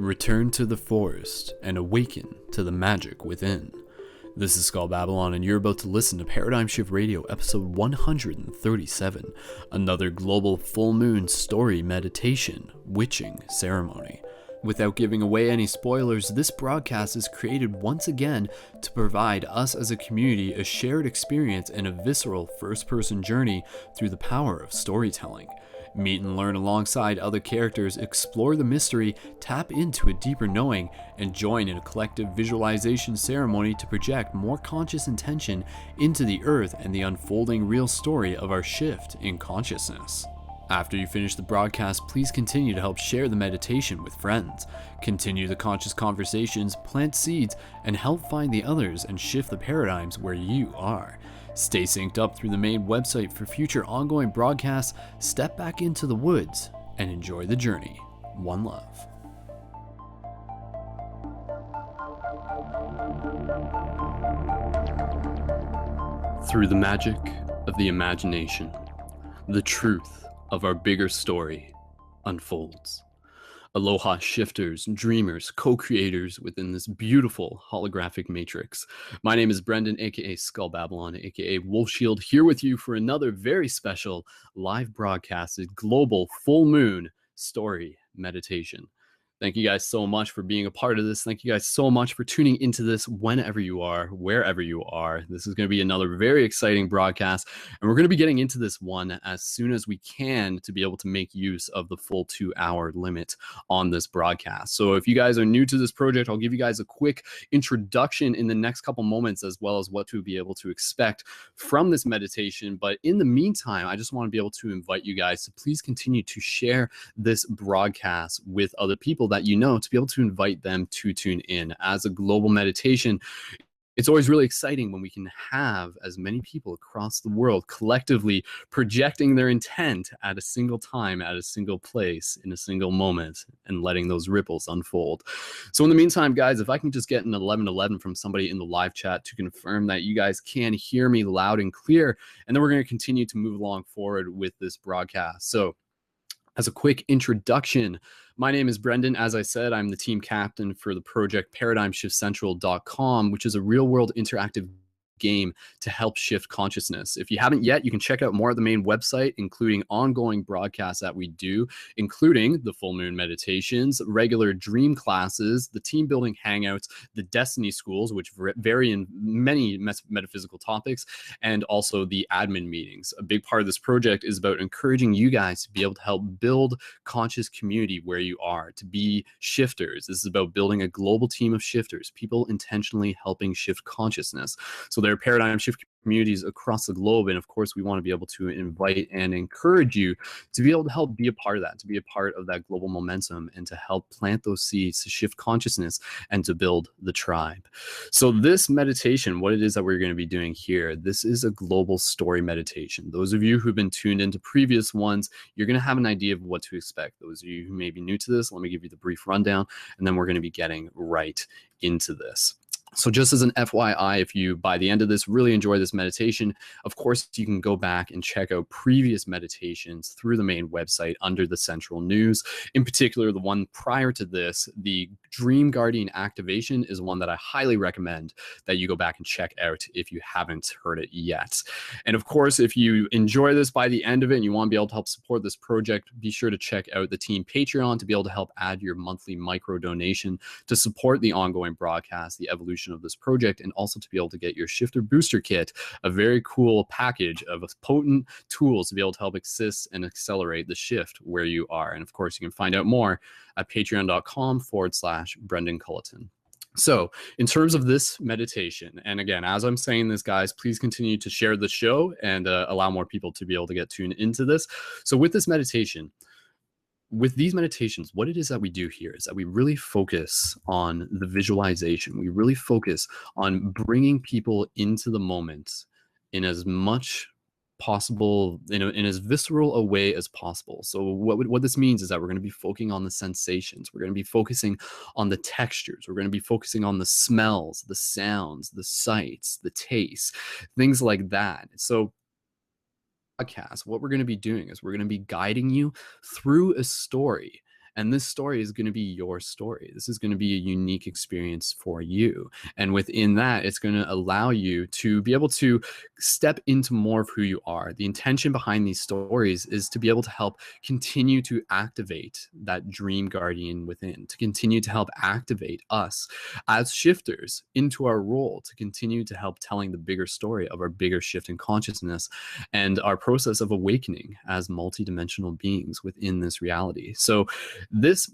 Return to the forest and awaken to the magic within. This is Skull Babylon, and you're about to listen to Paradigm Shift Radio episode 137, another global full moon story meditation witching ceremony. Without giving away any spoilers, this broadcast is created once again to provide us as a community a shared experience and a visceral first-person journey through the power of storytelling. Meet and learn alongside other characters, explore the mystery, tap into a deeper knowing, and join in a collective visualization ceremony to project more conscious intention into the earth and the unfolding real story of our shift in consciousness. After you finish the broadcast, please continue to help share the meditation with friends. Continue the conscious conversations, plant seeds, and help find the others and shift the paradigms where you are. Stay synced up through the main website for future ongoing broadcasts, step back into the woods, and enjoy the journey. One love. Through the magic of the imagination, the truth of our bigger story unfolds. Aloha shifters, dreamers, co-creators within this beautiful holographic matrix. My name is Brendan, aka Skull Babylon, aka Wolf Shield, here with you for another very special live broadcasted global full moon story meditation. Thank you guys so much for being a part of this. Thank you guys so much for tuning into this whenever you are, wherever you are. This is going to be another very exciting broadcast, and we're going to be getting into this one as soon as we can to be able to make use of the full 2-hour limit on this broadcast. So if you guys are new to this project, I'll give you guys a quick introduction in the next couple moments, as well as what to be able to expect from this meditation. But in the meantime, I just want to be able to invite you guys to please continue to share this broadcast with other people that you know, to be able to invite them to tune in. As a global meditation, it's always really exciting when we can have as many people across the world collectively projecting their intent at a single time, at a single place, in a single moment, and letting those ripples unfold. So in the meantime, guys, if I can just get an 1111 from somebody in the live chat to confirm that you guys can hear me loud and clear, and then we're going to continue to move along forward with this broadcast. So as a quick introduction, my name is Brendan. As I said, I'm the team captain for the project ParadigmShiftCentral.com, which is a real-world interactive game to help shift consciousness. If you haven't yet, you can check out more of the main website, including ongoing broadcasts that we do, including the full moon meditations, regular dream classes, the team building hangouts, the destiny schools, which vary in many metaphysical topics, and also the admin meetings. A big part of this project is about encouraging you guys to be able to help build conscious community where you are, to be shifters. This is about building a global team of shifters, people intentionally helping shift consciousness. So there are paradigm shift communities across the globe, and of course we want to be able to invite and encourage you to be able to help be a part of that, to be a part of that global momentum, and to help plant those seeds to shift consciousness and to build the tribe. So this meditation, what it is that we're going to be doing here, this is a global story meditation. Those of you who've been tuned into previous ones, you're going to have an idea of what to expect. Those of you who may be new to this, let me give you the brief rundown, and then we're going to be getting right into this. So just as an FYI, if you, by the end of this, really enjoy this meditation, of course, you can go back and check out previous meditations through the main website under the Central News. In particular, the one prior to this, the Dream Guardian activation, is one that I highly recommend that you go back and check out if you haven't heard it yet. And of course, if you enjoy this by the end of it and you want to be able to help support this project, be sure to check out the team Patreon to be able to help add your monthly micro donation to support the ongoing broadcast, the evolution of this project, and also to be able to get your Shifter Booster Kit, a very cool package of potent tools to be able to help assist and accelerate the shift where you are. And of course, you can find out more at patreon.com/Brendan Culleton. So in terms of this meditation, and again, as I'm saying this, guys, please continue to share the show and allow more people to be able to get tuned into this. So with this meditation, with these meditations, what it is that we do here is that we really focus on the visualization. We really focus on bringing people into the moment in as much possible, in as visceral a way as possible. So what this means is that we're going to be focusing on the sensations. We're going to be focusing on the textures. We're going to be focusing on the smells, the sounds, the sights, the tastes, things like that. So podcast, what we're going to be doing is we're going to be guiding you through a story And this story is going to be your story. This is going to be a unique experience for you. And within that, it's going to allow you to be able to step into more of who you are. The intention behind these stories is to be able to help continue to activate that dream guardian within, to continue to help activate us as shifters into our role, to continue to help telling the bigger story of our bigger shift in consciousness and our process of awakening as multidimensional beings within this reality. So this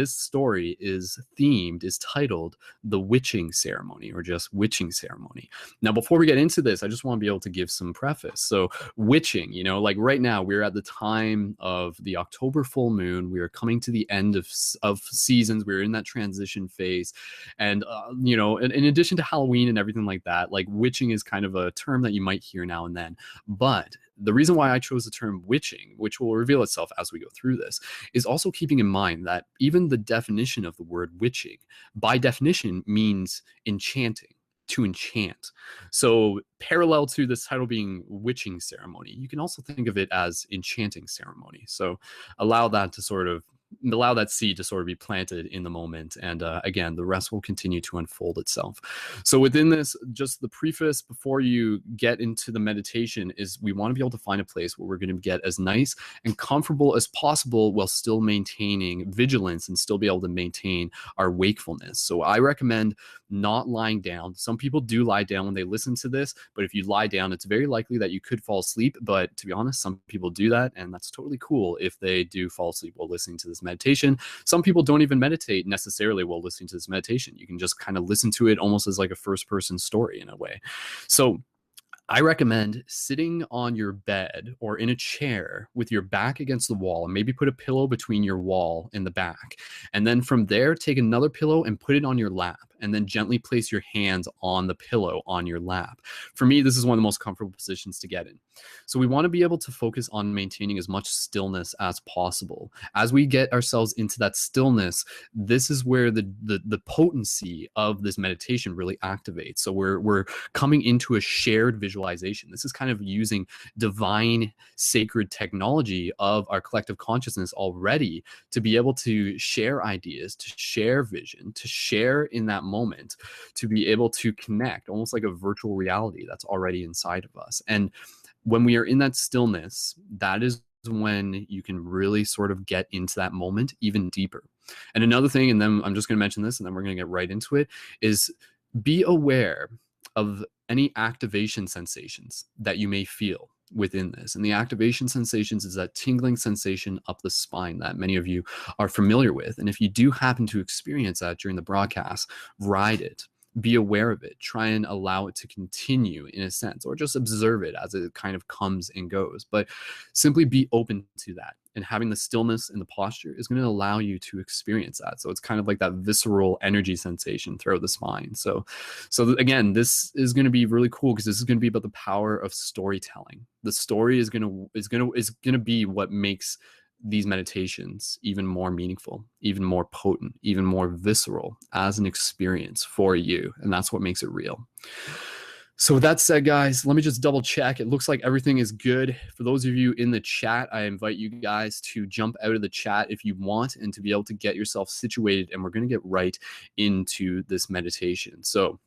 story is themed, is titled The Witching Ceremony, or just Witching Ceremony. Now, before we get into this, I just want to be able to give some preface. So witching, like right now, we're at the time of the October full moon. We are coming to the end of seasons. We're in that transition phase. And, in addition to Halloween and everything like that, like witching is kind of a term that you might hear now and then. But the reason why I chose the term witching, which will reveal itself as we go through this, is also keeping in mind that even the definition of the word witching, by definition, means enchanting, to enchant. So parallel to this title being witching ceremony, you can also think of it as enchanting ceremony. So allow that seed to sort of be planted in the moment. And again, the rest will continue to unfold itself. So within this, just the preface before you get into the meditation is we want to be able to find a place where we're going to get as nice and comfortable as possible while still maintaining vigilance and still be able to maintain our wakefulness. So I recommend not lying down. Some people do lie down when they listen to this, but if you lie down, it's very likely that you could fall asleep. But to be honest, some people do that, and that's totally cool if they do fall asleep while listening to this meditation. Some people don't even meditate necessarily while listening to this meditation. You can just kind of listen to it almost as like a first person story in a way. So I recommend sitting on your bed or in a chair with your back against the wall, and maybe put a pillow between your wall and the back. And then from there, take another pillow and put it on your lap, and then gently place your hands on the pillow on your lap. For me, this is one of the most comfortable positions to get in. So we want to be able to focus on maintaining as much stillness as possible. As we get ourselves into that stillness, this is where the potency of this meditation really activates. So we're coming into a shared visualization. This is kind of using divine sacred technology of our collective consciousness already to be able to share ideas, to share vision, to share in that moment, to be able to connect almost like a virtual reality that's already inside of us. And when we are in that stillness, that is when you can really sort of get into that moment even deeper. And another thing, and then I'm just going to mention this and then we're going to get right into it, is be aware of any activation sensations that you may feel within this. And the activation sensations is that tingling sensation up the spine that many of you are familiar with. And if you do happen to experience that during the broadcast, ride it. Be aware of it. Try and allow it to continue in a sense, or just observe it as it kind of comes and goes. But simply be open to that. And having the stillness in the posture is going to allow you to experience that. So it's kind of like that visceral energy sensation throughout the spine. So again, this is going to be really cool because this is going to be about the power of storytelling. The story is going to be what makes these meditations even more meaningful, even more potent, even more visceral as an experience for you. And that's what makes it real. So with that said, guys, let me just double check. It looks like everything is good. For those of you in the chat, I invite you guys to jump out of the chat if you want and to be able to get yourself situated. And we're going to get right into this meditation. So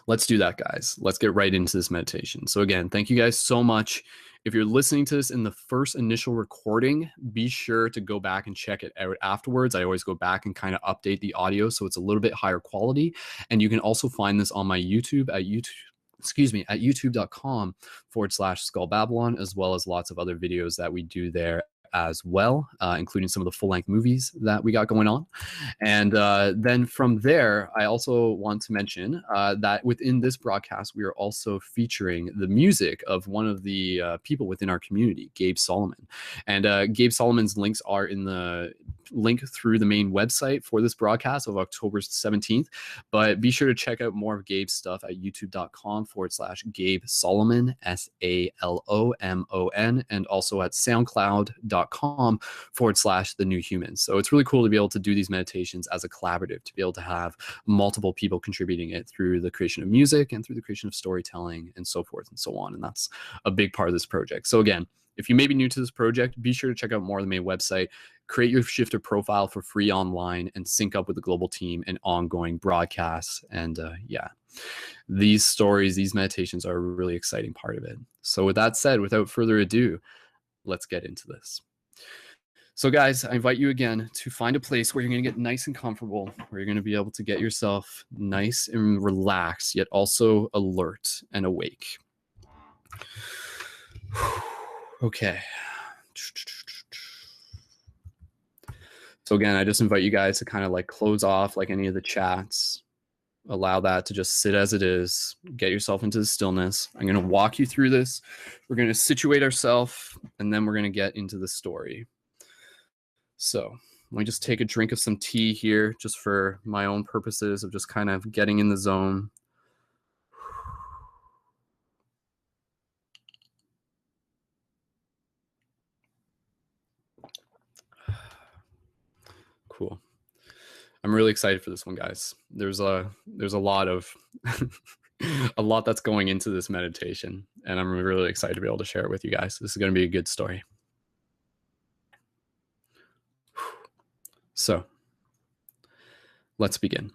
let's do that, guys. Let's get right into this meditation. So again, thank you guys so much. If you're listening to this in the first initial recording, be sure to go back and check it out afterwards. I always go back and kind of update the audio so it's a little bit higher quality. And you can also find this on my YouTube at youtube.com/Skull Babylon, as well as lots of other videos that we do there as well, including some of the full-length movies that we got going on. And then from there, I also want to mention that within this broadcast, we are also featuring the music of one of the people within our community, Gabe Solomon. And Gabe Solomon's links are in the link through the main website for this broadcast of October 17th. But be sure to check out more of Gabe's stuff at youtube.com/Gabe Solomon, SALOMON, and also at soundcloud.com/The New Humans. So it's really cool to be able to do these meditations as a collaborative, to be able to have multiple people contributing it through the creation of music and through the creation of storytelling and so forth and so on. And that's a big part of this project. So again, If you may be new to this project, be sure to check out more of the main website, create your shifter profile for free online, and sync up with the global team and ongoing broadcasts. And yeah, these stories, these meditations are a really exciting part of it. So with that said, without further ado, let's get into this. So guys, I invite you again to find a place where you're going to get nice and comfortable, where you're going to be able to get yourself nice and relaxed, yet also alert and awake. Okay. So again, I just invite you guys to kind of like close off like any of the chats. Allow that to just sit as it is. Get yourself into the stillness. I'm going to walk you through this. We're going to situate ourselves, and then we're going to get into the story. So let me just take a drink of some tea here, just for my own purposes of just kind of getting in the zone. Cool. I'm really excited for this one, guys. There's a lot of a lot that's going into this meditation, and I'm really excited to be able to share it with you guys. This is going to be a good story. So let's begin.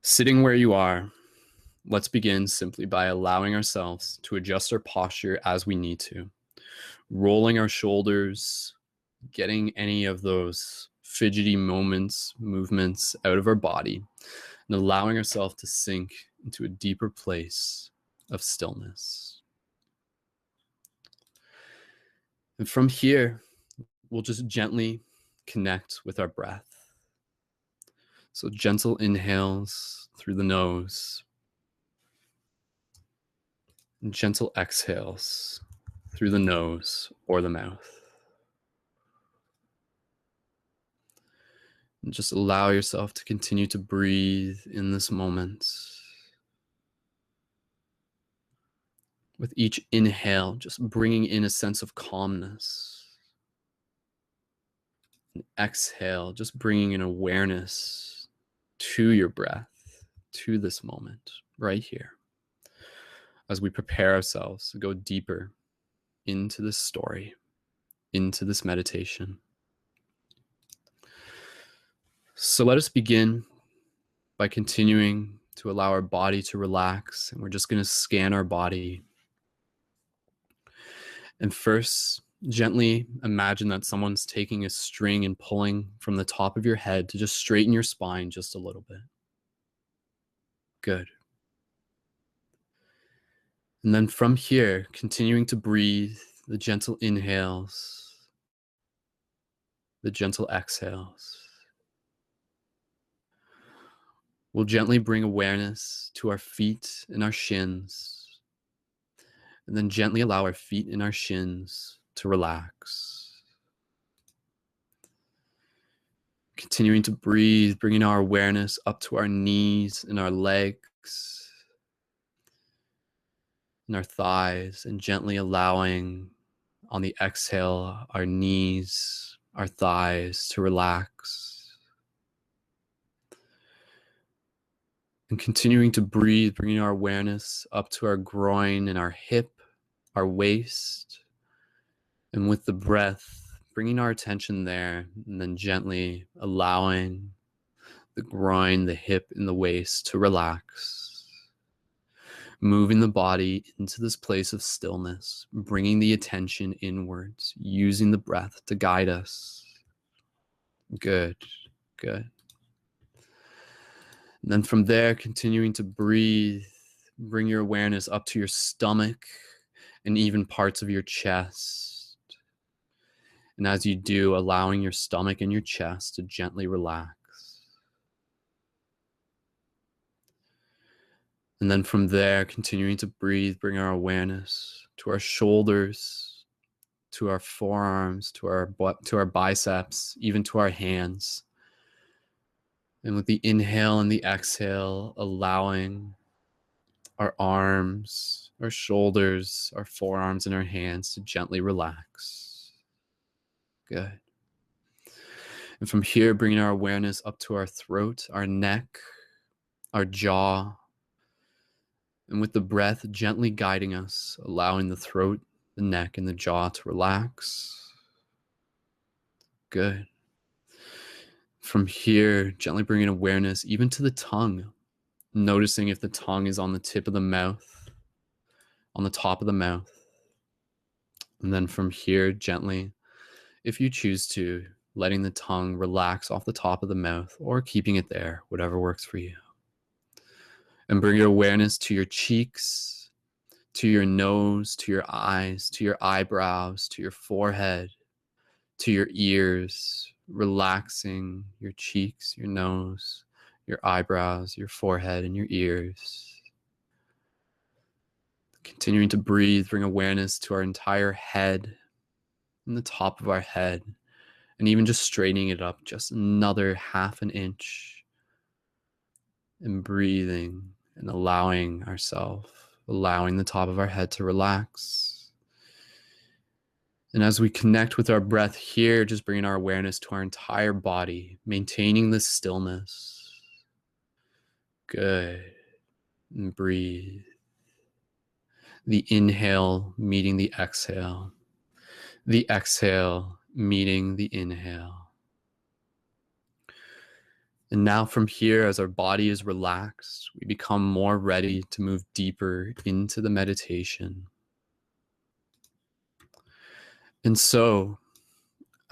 Sitting where you are, let's begin simply by allowing ourselves to adjust our posture as we need to, rolling our shoulders, getting any of those fidgety movements out of our body, and allowing ourselves to sink into a deeper place of stillness. And from here, we'll just gently connect with our breath. So gentle inhales through the nose, and gentle exhales through the nose or the mouth. And just allow yourself to continue to breathe in this moment. With each inhale, just bringing in a sense of calmness. And exhale, just bringing an awareness to your breath, to this moment right here, as we prepare ourselves to go deeper into this story, into this meditation. So let us begin by continuing to allow our body to relax, and we're just going to scan our body. And first, gently imagine that someone's taking a string and pulling from the top of your head to just straighten your spine just a little bit. Good. And then from here, continuing to breathe the gentle inhales, the gentle exhales. We'll gently bring awareness to our feet and our shins, and then gently allow our feet and our shins to relax. Continuing to breathe, bringing our awareness up to our knees and our legs and our thighs, and gently allowing on the exhale our knees, our thighs to relax. And continuing to breathe, bringing our awareness up to our groin and our hip, our waist. And with the breath, bringing our attention there, and then gently allowing the groin, the hip, and the waist to relax. Moving the body into this place of stillness, bringing the attention inwards, using the breath to guide us. Good, good. And then from there, continuing to breathe, bring your awareness up to your stomach and even parts of your chest. And as you do, allowing your stomach and your chest to gently relax. And then from there, continuing to breathe, bring our awareness to our shoulders, to our forearms, to our biceps, even to our hands. And with the inhale and the exhale, allowing our arms, our shoulders, our forearms, and our hands to gently relax. Good. And from here, bringing our awareness up to our throat, our neck, our jaw, And with the breath gently guiding us, allowing the throat, the neck, and the jaw to relax. Good. From here, gently bringing awareness even to the tongue, noticing if the tongue is on the tip of the mouth, on the top of the mouth. And then from here, gently, if you choose to, letting the tongue relax off the top of the mouth or keeping it there, whatever works for you. And bring your awareness to your cheeks, to your nose, to your eyes, to your eyebrows, to your forehead, to your ears, relaxing your cheeks, your nose, your eyebrows, your forehead, and your ears. Continuing to breathe, bring awareness to our entire head and the top of our head, and even just straightening it up just another half an inch, and breathing and allowing ourselves, allowing the top of our head to relax. And as we connect with our breath here, just bringing our awareness to our entire body, maintaining the stillness. Good. And breathe. The inhale meeting the exhale. The exhale meeting the inhale. And now from here, as our body is relaxed, we become more ready to move deeper into the meditation. And so,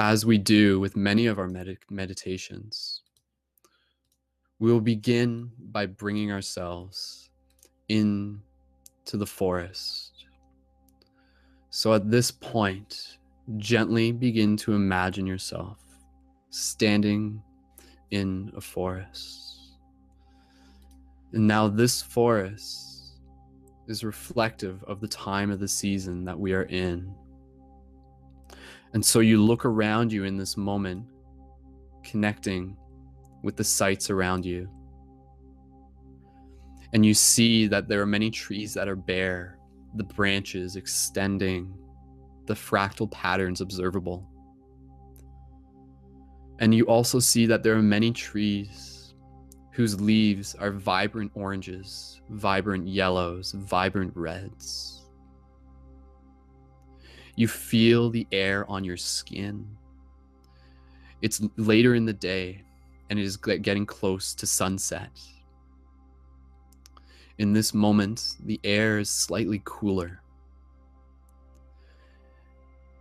as we do with many of our meditations, we will begin by bringing ourselves into the forest. So at this point, gently begin to imagine yourself standing in a forest. And now this forest is reflective of the time of the season that we are in. And so you look around you in this moment, connecting with the sights around you. And you see that there are many trees that are bare, the branches extending, the fractal patterns observable. And you also see that there are many trees whose leaves are vibrant oranges, vibrant yellows, vibrant reds. You feel the air on your skin. It's later in the day, and it is getting close to sunset. In this moment, the air is slightly cooler.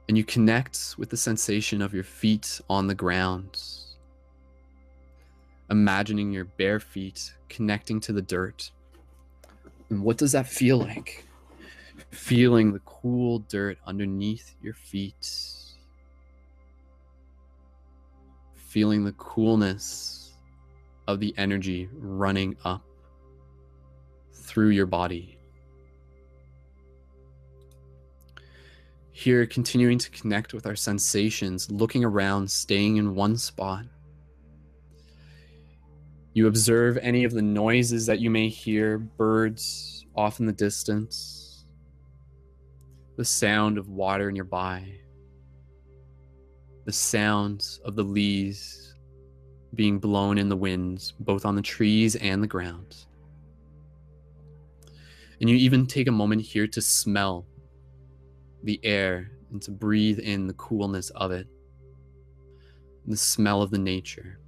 And you connect with the sensation of your feet on the ground, imagining your bare feet connecting to the dirt. And what does that feel like? Feeling the cool dirt underneath your feet. Feeling the coolness of the energy running up through your body. Here, continuing to connect with our sensations, looking around, staying in one spot. You observe any of the noises that you may hear, birds off in the distance, the sound of water nearby, the sounds of the leaves being blown in the winds, both on the trees and the ground. And you even take a moment here to smell the air and to breathe in the coolness of it, the smell of the nature.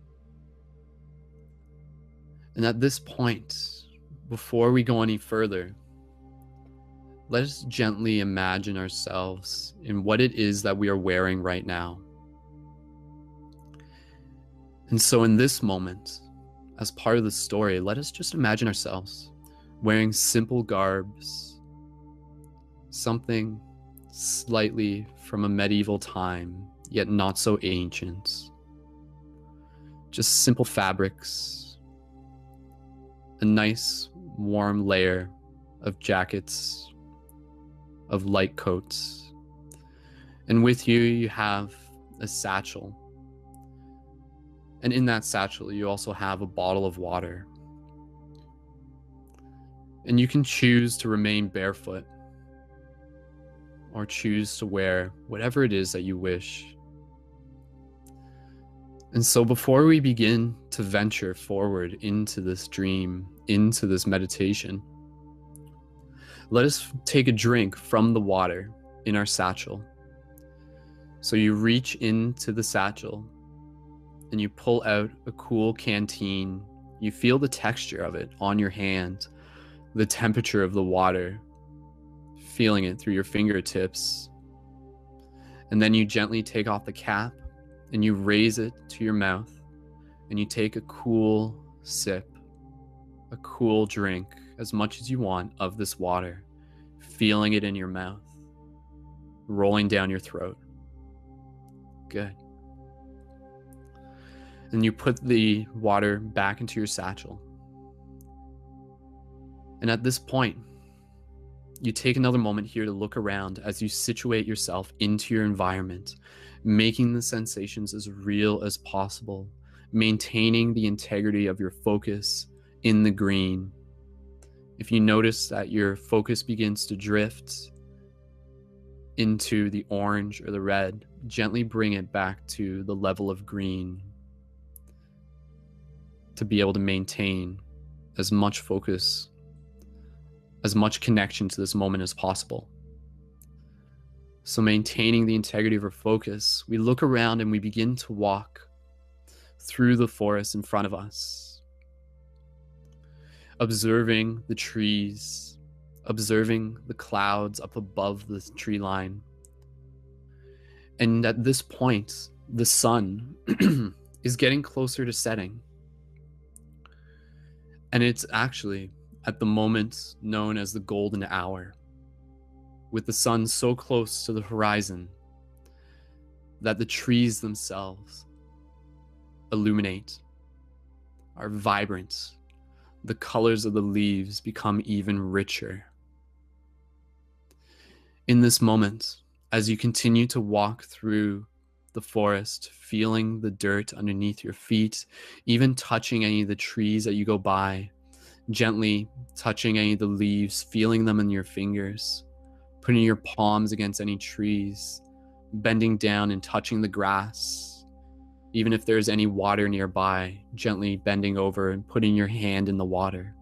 And at this point, before we go any further, let us gently imagine ourselves in what it is that we are wearing right now. And so in this moment, as part of the story, let us just imagine ourselves wearing simple garbs, something slightly from a medieval time, yet not so ancient. Just simple fabrics, a nice warm layer of jackets, of light coats. And with you, you have a satchel. And in that satchel, you also have a bottle of water. And you can choose to remain barefoot or choose to wear whatever it is that you wish. And so before we begin to venture forward into this dream, into this meditation, Let us take a drink from the water in our satchel. So you reach into the satchel and you pull out a cool canteen. You feel the texture of it on your hand, the temperature of the water, feeling it through your fingertips. And then you gently take off the cap and you raise it to your mouth and you take a cool sip, a cool drink, as much as you want of this water, feeling it in your mouth, rolling down your throat. Good. And you put the water back into your satchel. And at this point, you take another moment here to look around as you situate yourself into your environment, making the sensations as real as possible, maintaining the integrity of your focus in the green. If you notice that your focus begins to drift into the orange or the red, gently bring it back to the level of green to be able to maintain as much focus, as much connection to this moment as possible. So maintaining the integrity of our focus, we look around and we begin to walk through the forest in front of us, observing the trees, observing the clouds up above the tree line. And at this point, the sun is getting closer to setting. And it's actually at the moment known as the golden hour, with the sun so close to the horizon that the trees themselves illuminate, are vibrant. The colors of the leaves become even richer. In this moment, as you continue to walk through the forest, feeling the dirt underneath your feet, even touching any of the trees that you go by, gently touching any of the leaves, feeling them in your fingers, putting your palms against any trees, bending down and touching the grass. Even if there's any water nearby, gently bending over and putting your hand in the water,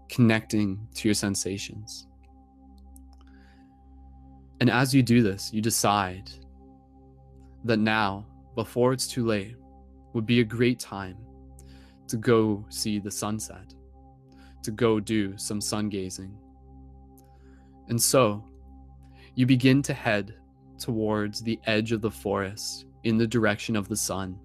connecting to your sensations. And as you do this, you decide that now, before it's too late, would be a great time to go see the sunset, to go do some sun gazing. And so you begin to head towards the edge of the forest in the direction of the sun.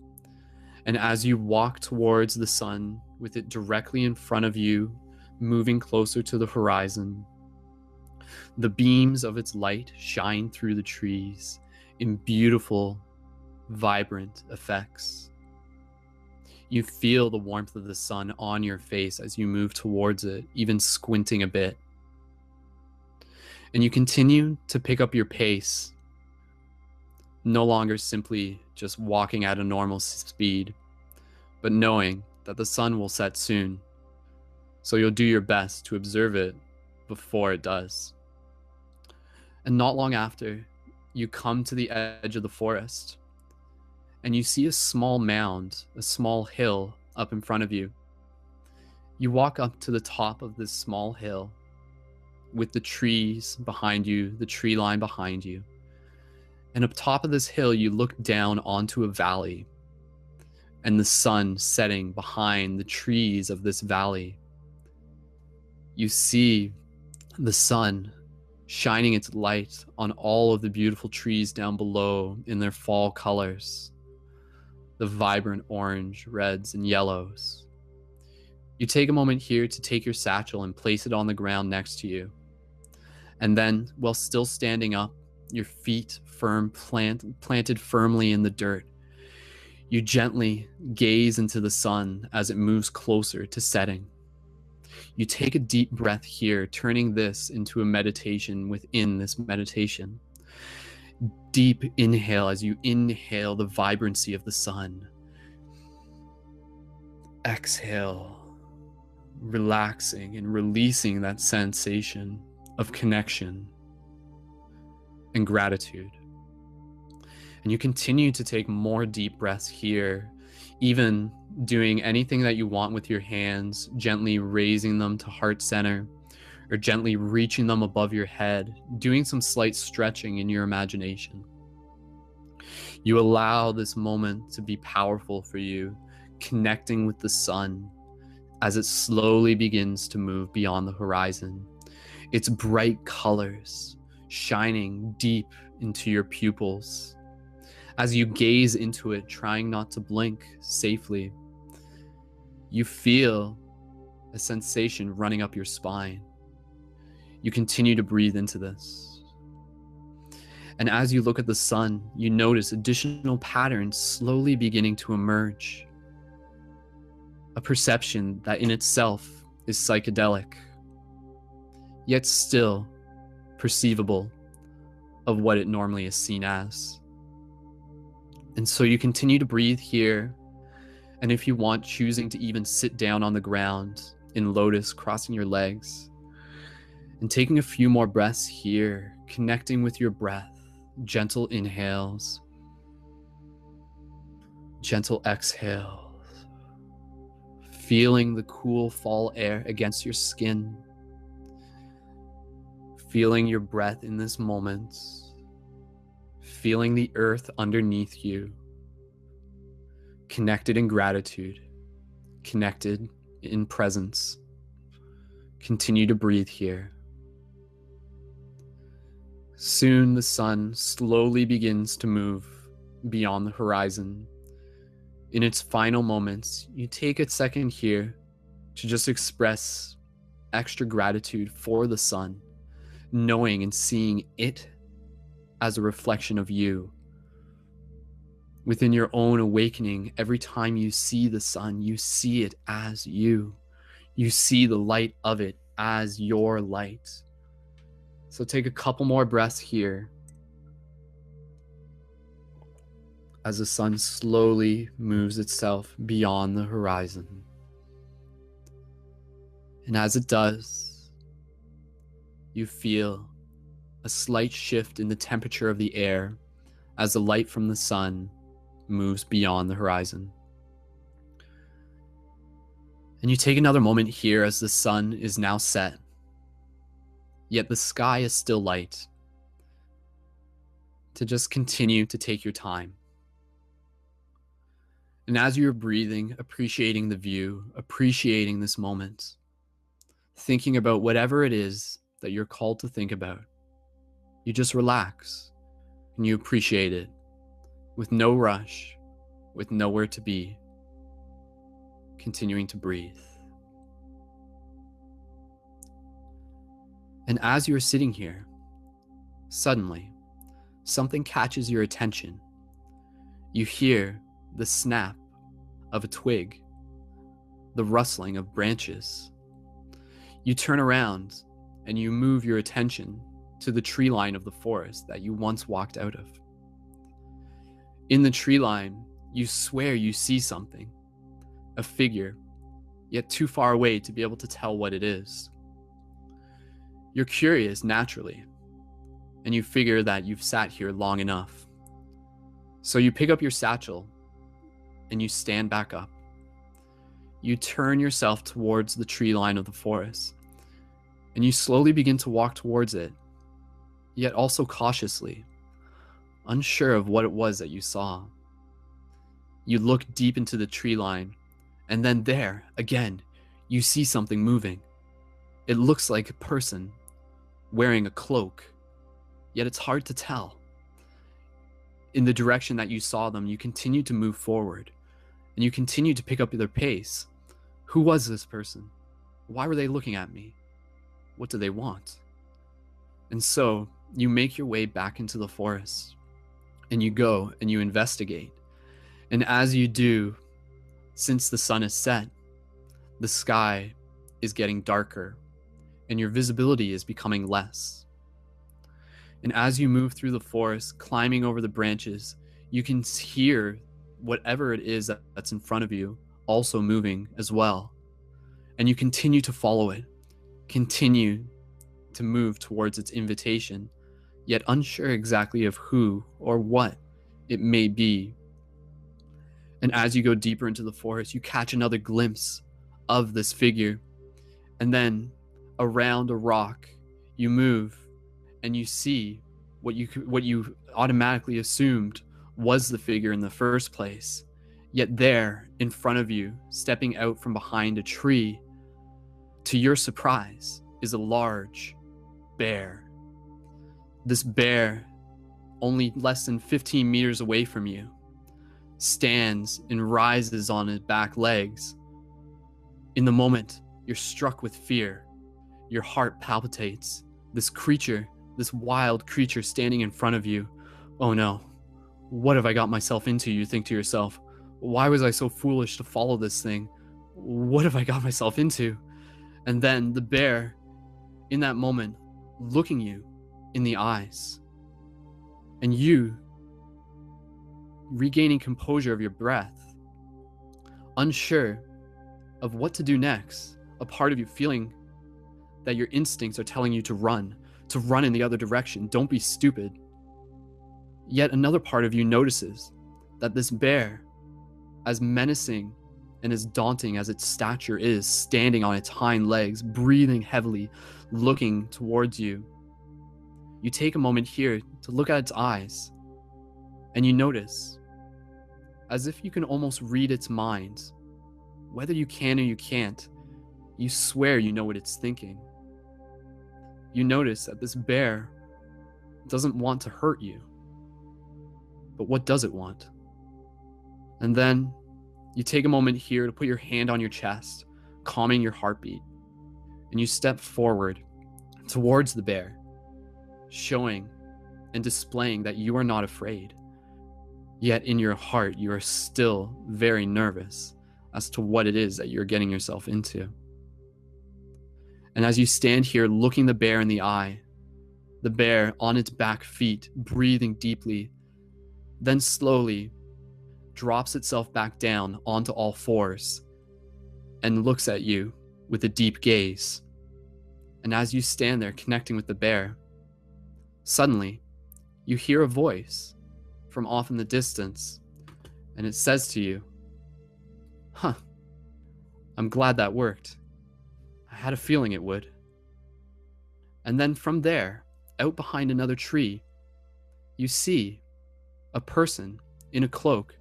And as you walk towards the sun with it directly in front of you, moving closer to the horizon, the beams of its light shine through the trees in beautiful, vibrant effects. You feel the warmth of the sun on your face as you move towards it, even squinting a bit. And you continue to pick up your pace, no longer simply just walking at a normal speed, but knowing that the sun will set soon. So you'll do your best to observe it before it does. And not long after, you come to the edge of the forest and you see a small mound, a small hill up in front of you. You walk up to the top of this small hill with the trees behind you, the tree line behind you. And up top of this hill, you look down onto a valley and the sun setting behind the trees of this valley. You see the sun shining its light on all of the beautiful trees down below in their fall colors, the vibrant orange, reds, and yellows. You take a moment here to take your satchel and place it on the ground next to you. And then, while still standing up, your feet planted firmly in the dirt, you gently gaze into the sun as it moves closer to setting. You take a deep breath here, turning this into a meditation within this meditation. Deep inhale as you inhale the vibrancy of the sun. Exhale, relaxing and releasing that sensation of connection and gratitude. And you continue to take more deep breaths here, even doing anything that you want with your hands, gently raising them to heart center, or gently reaching them above your head, doing some slight stretching in your imagination. You allow this moment to be powerful for you, connecting with the sun as it slowly begins to move beyond the horizon. Its bright colors shining deep into your pupils. As you gaze into it, trying not to blink safely, you feel a sensation running up your spine. You continue to breathe into this. And as you look at the sun, you notice additional patterns slowly beginning to emerge. A perception that in itself is psychedelic, yet still perceivable of what it normally is seen as. And so you continue to breathe here, and if you want, choosing to even sit down on the ground in lotus, crossing your legs, and taking a few more breaths here, connecting with your breath, gentle inhales, gentle exhales, feeling the cool fall air against your skin, feeling your breath in this moment, feeling the earth underneath you, connected in gratitude, connected in presence. Continue to breathe here. Soon the sun slowly begins to move beyond the horizon. In its final moments, you take a second here to just express extra gratitude for the sun, knowing and seeing it as a reflection of you. Within your own awakening, every time you see the sun, you see it as you. You see the light of it as your light. So take a couple more breaths here as the sun slowly moves itself beyond the horizon. And as it does, you feel a slight shift in the temperature of the air as the light from the sun moves beyond the horizon. And you take another moment here as the sun is now set, yet the sky is still light, to just continue to take your time. And as you're breathing, appreciating the view, appreciating this moment, thinking about whatever it is that you're called to think about, you just relax and you appreciate it with no rush, with nowhere to be, continuing to breathe. And as you're sitting here, suddenly, something catches your attention. You hear the snap of a twig, the rustling of branches. You turn around and you move your attention to the tree line of the forest that you once walked out of. In the tree line, you swear you see something, a figure, yet too far away to be able to tell what it is. You're curious naturally, and you figure that you've sat here long enough. So you pick up your satchel and you stand back up. You turn yourself towards the tree line of the forest, and you slowly begin to walk towards it, yet also cautiously, unsure of what it was that you saw. You look deep into the tree line, and then there, again, you see something moving. It looks like a person wearing a cloak, yet it's hard to tell. In the direction that you saw them, you continue to move forward, and you continue to pick up their pace. Who was this person? Why were they looking at me? What do they want? And so you make your way back into the forest, and you go and you investigate. And as you do, since the sun is set, the sky is getting darker, and your visibility is becoming less. And as you move through the forest, climbing over the branches, you can hear whatever it is that's in front of you also moving as well. And you continue to follow it, continue to move towards its invitation, yet unsure exactly of who or what it may be. And as you go deeper into the forest, you catch another glimpse of this figure. And then around a rock. You move, and you see what you automatically assumed was the figure in the first place. Yet there, in front of you, stepping out from behind a tree, to your surprise, is a large bear. This bear, only less than 15 meters away from you, stands and rises on his back legs. In the moment, you're struck with fear. Your heart palpitates. This creature, this wild creature standing in front of you. Oh no, what have I got myself into, you think to yourself. Why was I so foolish to follow this thing? What have I got myself into? And then the bear, in that moment, looking you in the eyes. And you, regaining composure of your breath, unsure of what to do next, a part of you feeling that your instincts are telling you to run in the other direction. Don't be stupid. Yet another part of you notices that this bear, as menacing and as daunting as its stature is, standing on its hind legs, breathing heavily, looking towards you. You take a moment here to look at its eyes, and you notice, as if you can almost read its mind, whether you can or you can't, you swear you know what it's thinking. You notice that this bear doesn't want to hurt you. But what does it want? And then you take a moment here to put your hand on your chest, calming your heartbeat, and you step forward towards the bear, showing and displaying that you are not afraid. Yet in your heart, you are still very nervous as to what it is that you're getting yourself into. And as you stand here looking the bear in the eye, the bear on its back feet, breathing deeply, then slowly drops itself back down onto all fours and looks at you with a deep gaze. And as you stand there connecting with the bear, suddenly you hear a voice from off in the distance, and it says to you, "Huh, I'm glad that worked. I had a feeling it would." And then from there, out behind another tree, you see a person in a cloak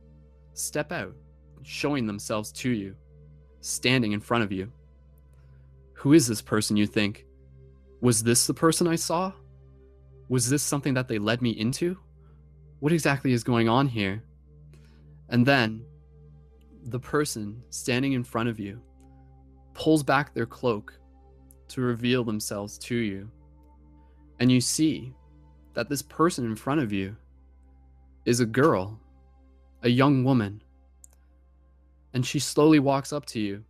step out, showing themselves to you, standing in front of you. Who is this person, you think? Was this the person I saw? Was this something that they led me into? What exactly is going on here? And then the person standing in front of you pulls back their cloak to reveal themselves to you. And you see that this person in front of you is a girl, a young woman. And she slowly walks up to you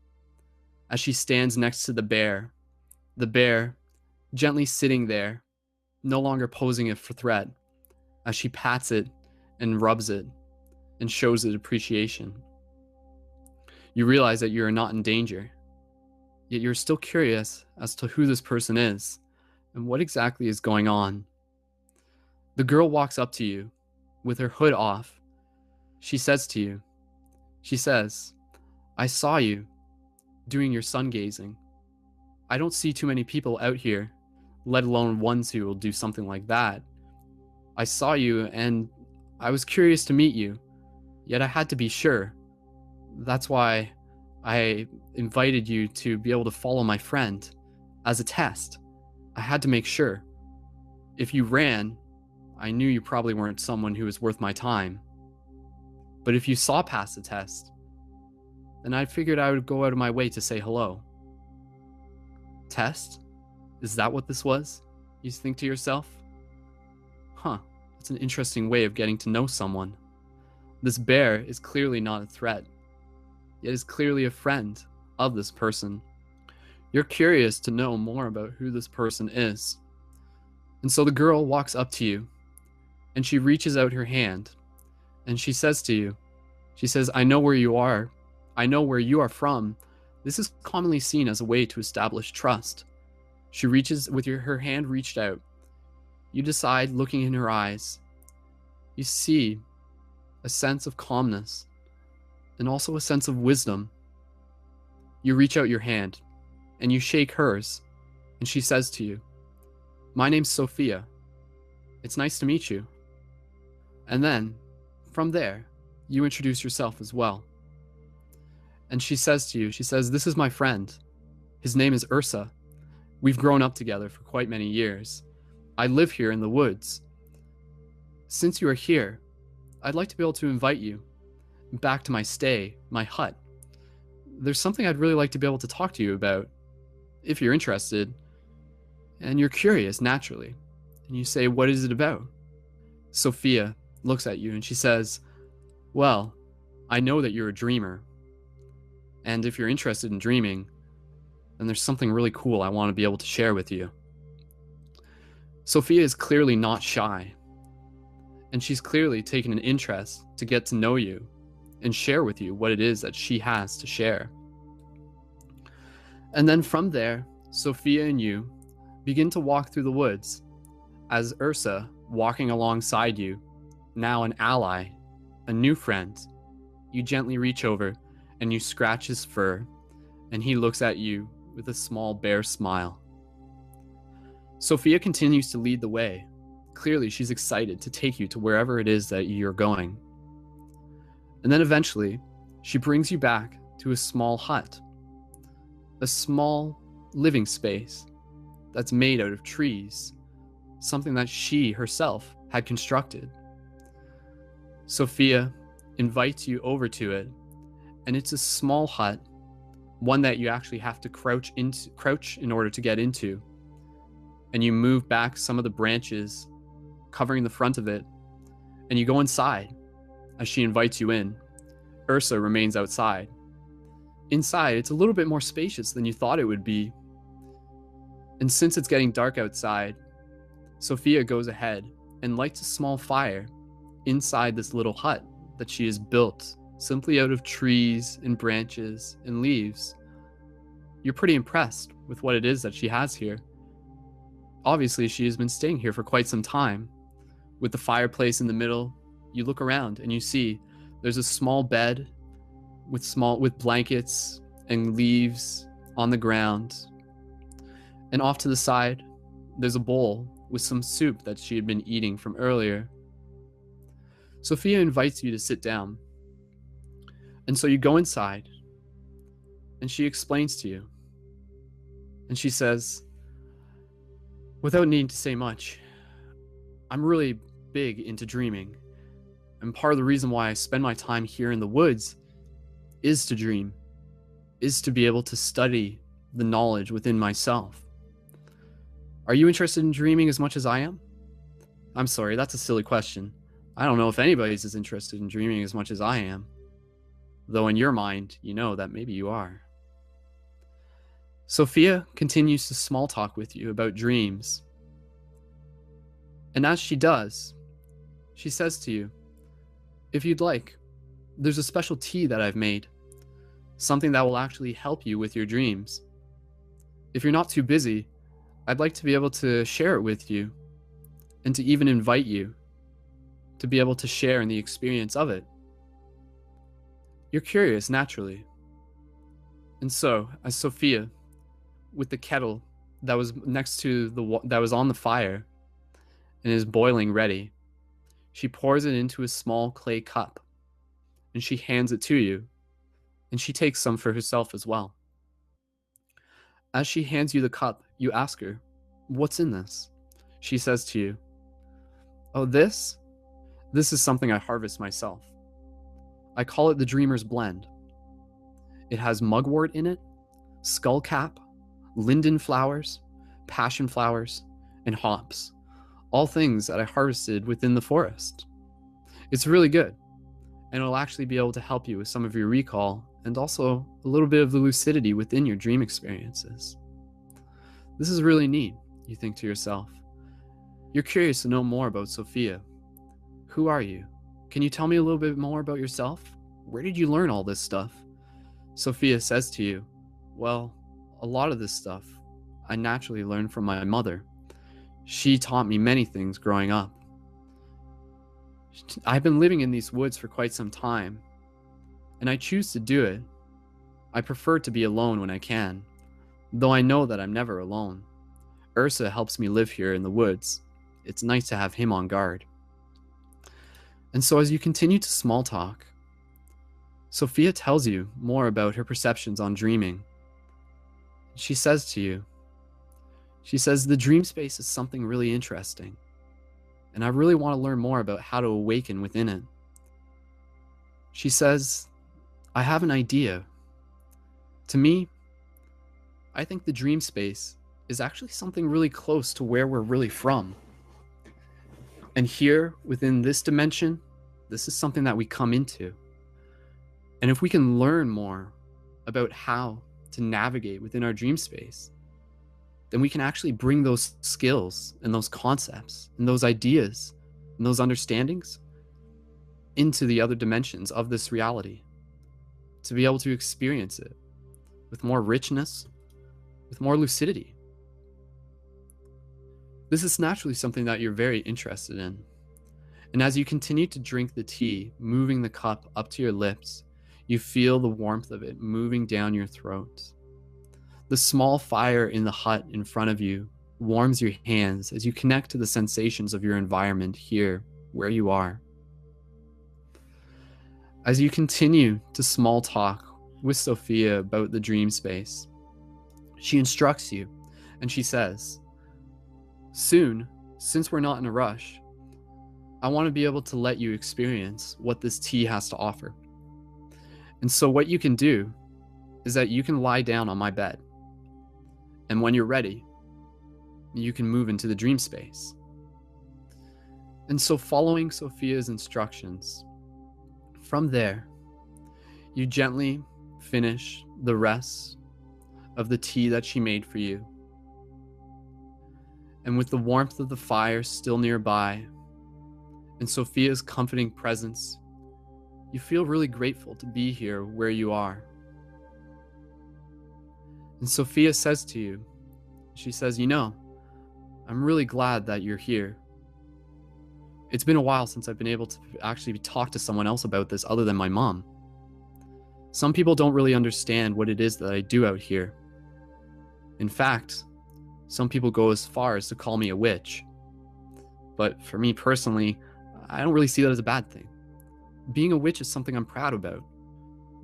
as she stands next to the bear gently sitting there, no longer posing it for threat, as she pats it and rubs it and shows it appreciation. You realize that you are not in danger, yet you're still curious as to who this person is and what exactly is going on. The girl walks up to you with her hood off. She says to you, "I saw you doing your sun gazing. I don't see too many people out here, let alone ones who will do something like that. I saw you and I was curious to meet you, yet I had to be sure. That's why I invited you to be able to follow my friend as a test. I had to make sure. If you ran, I knew you probably weren't someone who was worth my time. But if you saw past the test, then I figured I would go out of my way to say hello." Test? Is that what this was? You think to yourself? Huh, that's an interesting way of getting to know someone. This bear is clearly not a threat, yet is clearly a friend of this person. You're curious to know more about who this person is. And so the girl walks up to you, and she reaches out her hand, and she says to you, "I know where you are. I know where you are from. This is commonly seen as a way to establish trust." She reaches with her hand reached out. You decide, looking in her eyes, you see a sense of calmness and also a sense of wisdom. You reach out your hand and you shake hers, and she says to you, "My name's Sophia. It's nice to meet you." And then, from there, you introduce yourself as well. And she says to you, she says, "This is my friend. His name is Ursa. We've grown up together for quite many years. I live here in the woods. Since you are here, I'd like to be able to invite you back to my stay, my hut. There's something I'd really like to be able to talk to you about, if you're interested." And you're curious, naturally. And you say, "What is it about?" Sophia looks at you and she says, "Well, I know that you're a dreamer. And if you're interested in dreaming, then there's something really cool I want to be able to share with you." Sophia is clearly not shy. And she's clearly taken an interest to get to know you and share with you what it is that she has to share. And then from there, Sophia and you begin to walk through the woods as Ursa, walking alongside you, now an ally, a new friend, you gently reach over and you scratch his fur, and he looks at you with a small bear smile. Sophia continues to lead the way. Clearly, she's excited to take you to wherever it is that you're going. And then eventually, she brings you back to a small hut, a small living space that's made out of trees, something that she herself had constructed. Sophia invites you over to it, and it's a small hut, one that you actually have to crouch in order to get into. And you move back some of the branches covering the front of it, and you go inside as she invites you in. Ursa remains outside. Inside, it's a little bit more spacious than you thought it would be. And since it's getting dark outside, Sophia goes ahead and lights a small fire inside this little hut that she has built simply out of trees and branches and leaves. You're pretty impressed with what it is that she has here. Obviously, she has been staying here for quite some time. With the fireplace in the middle, you look around and you see there's a small bed with blankets and leaves on the ground. And off to the side, there's a bowl with some soup that she had been eating from earlier. Sophia invites you to sit down. And so you go inside, and she explains to you. And she says, without needing to say much, "I'm really big into dreaming. And part of the reason why I spend my time here in the woods is to dream, is to be able to study the knowledge within myself. Are you interested in dreaming as much as I am?" I'm sorry, that's a silly question. I don't know if anybody's as interested in dreaming as much as I am. Though in your mind, you know that maybe you are. Sophia continues to small talk with you about dreams. And as she does, she says to you, "If you'd like, there's a special tea that I've made, something that will actually help you with your dreams. If you're not too busy, I'd like to be able to share it with you, and to even invite you to be able to share in the experience of it." You're curious, naturally. And so, as Sophia, with the kettle that was next to that was on the fire and is boiling ready, she pours it into a small clay cup, and she hands it to you, and she takes some for herself as well. As she hands you the cup, you ask her, "What's in this?" She says to you, "Oh, this is something I harvest myself. I call it the Dreamer's Blend. It has mugwort in it, skullcap, linden flowers, passion flowers, and hops, all things that I harvested within the forest. It's really good, and it'll actually be able to help you with some of your recall and also a little bit of the lucidity within your dream experiences." This is really neat, you think to yourself. You're curious to know more about Sophia. Who are you? Can you tell me a little bit more about yourself? Where did you learn all this stuff? Sophia says to you, "Well, a lot of this stuff I naturally learned from my mother. She taught me many things growing up. I've been living in these woods for quite some time, and I choose to do it. I prefer to be alone when I can, though I know that I'm never alone. Ursa helps me live here in the woods. It's nice to have him on guard. And so as you continue to small talk, Sophia tells you more about her perceptions on dreaming. She says to you, the dream space is something really interesting, and I really want to learn more about how to awaken within it. She says, I have an idea. To me, I think the dream space is actually something really close to where we're really from. And here, within this dimension, this is something that we come into. And if we can learn more about how to navigate within our dream space, then we can actually bring those skills and those concepts and those ideas and those understandings into the other dimensions of this reality, to be able to experience it with more richness, with more lucidity. This is naturally something that you're very interested in. And as you continue to drink the tea, moving the cup up to your lips, you feel the warmth of it moving down your throat. The small fire in the hut in front of you warms your hands as you connect to the sensations of your environment here, where you are. As you continue to small talk with Sophia about the dream space, she instructs you and she says, soon, since we're not in a rush, I want to be able to let you experience what this tea has to offer. And so what you can do is that you can lie down on my bed. And when you're ready, you can move into the dream space. And so following Sophia's instructions, from there, you gently finish the rest of the tea that she made for you. And with the warmth of the fire still nearby, and Sophia's comforting presence, you feel really grateful to be here where you are. And Sophia says to you, she says, I'm really glad that you're here. It's been a while since I've been able to actually talk to someone else about this other than my mom. Some people don't really understand what it is that I do out here. In fact, some people go as far as to call me a witch. But for me personally, I don't really see that as a bad thing. Being a witch is something I'm proud about.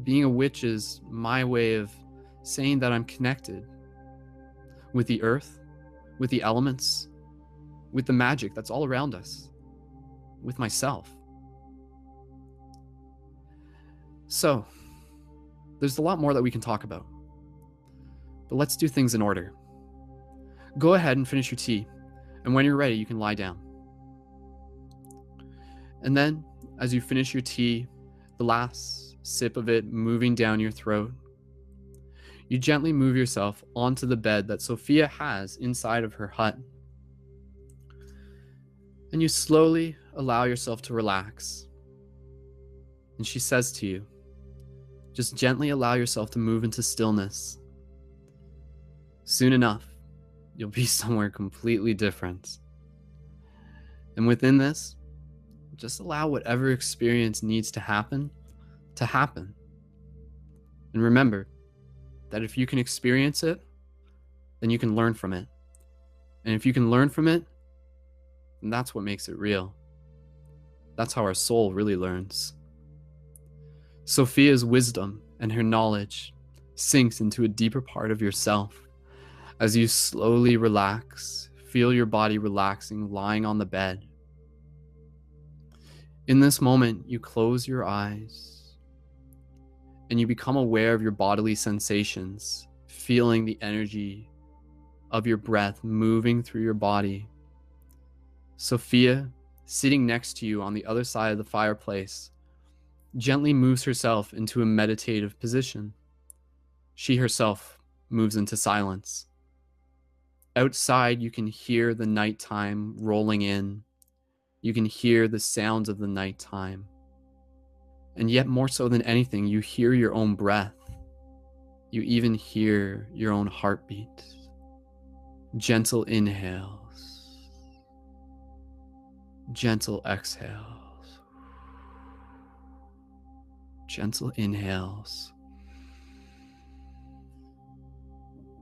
Being a witch is my way of saying that I'm connected with the earth, with the elements, with the magic that's all around us, with myself. So, there's a lot more that we can talk about. But let's do things in order. Go ahead and finish your tea, and when you're ready, you can lie down. And then, as you finish your tea, the last sip of it moving down your throat, you gently move yourself onto the bed that Sophia has inside of her hut. And you slowly allow yourself to relax. And she says to you, just gently allow yourself to move into stillness. Soon enough, you'll be somewhere completely different. And within this, just allow whatever experience needs to happen. And remember that if you can experience it, then you can learn from it. And if you can learn from it, then that's what makes it real. That's how our soul really learns. Sophia's wisdom and her knowledge sinks into a deeper part of yourself as you slowly relax, feel your body relaxing, lying on the bed. In this moment, you close your eyes and you become aware of your bodily sensations, feeling the energy of your breath moving through your body. Sophia, sitting next to you on the other side of the fireplace, gently moves herself into a meditative position. She herself moves into silence. Outside, you can hear the nighttime rolling in. You can hear the sounds of the nighttime. And yet more so than anything, you hear your own breath. You even hear your own heartbeat. Gentle inhales. Gentle exhales. Gentle inhales.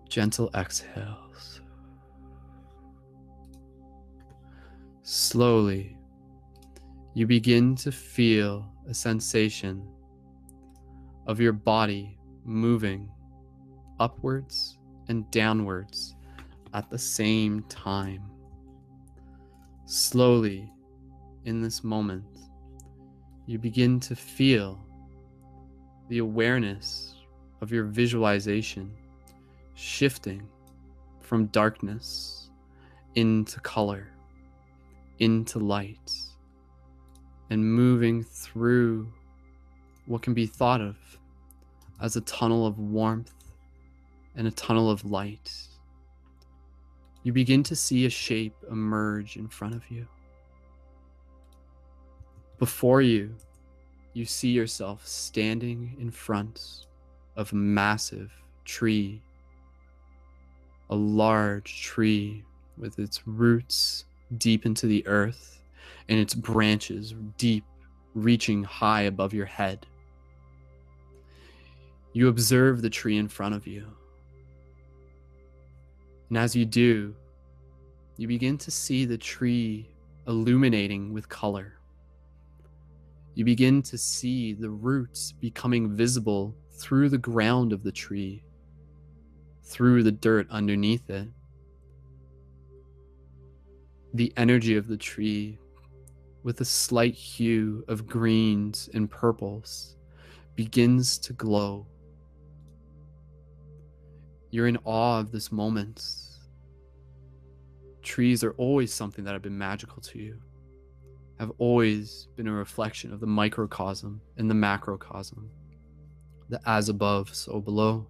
Gentle exhales. Slowly, you begin to feel a sensation of your body moving upwards and downwards at the same time. Slowly, in this moment, you begin to feel the awareness of your visualization shifting from darkness into color, into light, and moving through what can be thought of as a tunnel of warmth and a tunnel of light. You begin to see a shape emerge in front of you. Before you, you see yourself standing in front of a massive tree, a large tree with its roots deep into the earth and its branches deep, reaching high above your head. You observe the tree in front of you. And as you do, you begin to see the tree illuminating with color. You begin to see the roots becoming visible through the ground of the tree, through the dirt underneath it. The energy of the tree, with a slight hue of greens and purples, begins to glow. You're in awe of this moment. Trees are always something that have been magical to you, have always been a reflection of the microcosm and the macrocosm, the as above, so below.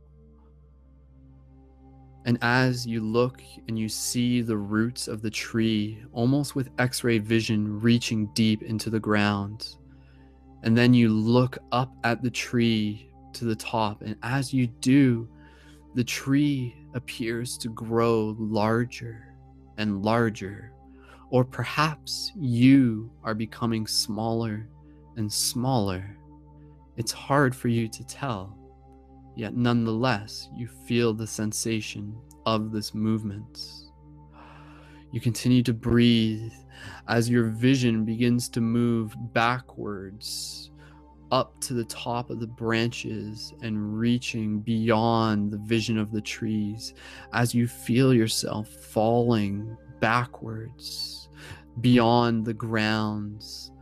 And as you look and you see the roots of the tree, almost with X-ray vision reaching deep into the ground, and then you look up at the tree to the top, and as you do, the tree appears to grow larger and larger, or perhaps you are becoming smaller and smaller. It's hard for you to tell, yet nonetheless, you feel the sensation of this movement. You continue to breathe as your vision begins to move backwards, up to the top of the branches and reaching beyond the vision of the trees, as you feel yourself falling backwards beyond the grounds,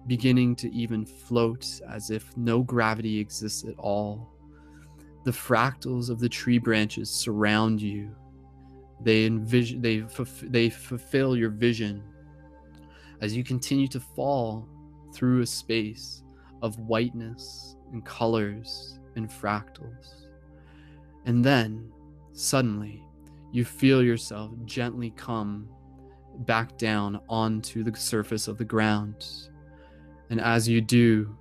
beginning to even float as if no gravity exists at all. The fractals of the tree branches surround you. They fulfill your vision as you continue to fall through a space of whiteness and colors and fractals. And then, suddenly, you feel yourself gently come back down onto the surface of the ground. And as you do,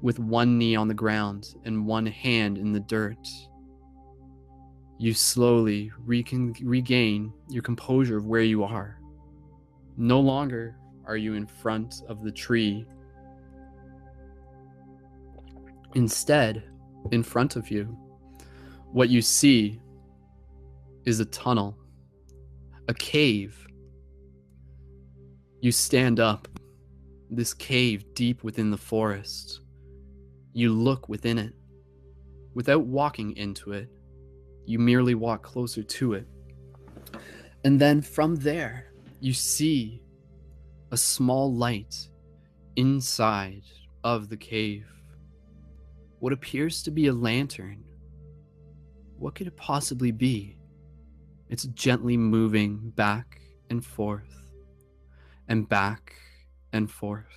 with one knee on the ground and one hand in the dirt, you slowly regain your composure of where you are. No longer are you in front of the tree. Instead, in front of you, what you see is a tunnel, a cave. You stand up, this cave deep within the forest. You look within it. Without walking into it, you merely walk closer to it. And then from there, you see a small light inside of the cave. What appears to be a lantern. What could it possibly be? It's gently moving back and forth and back and forth.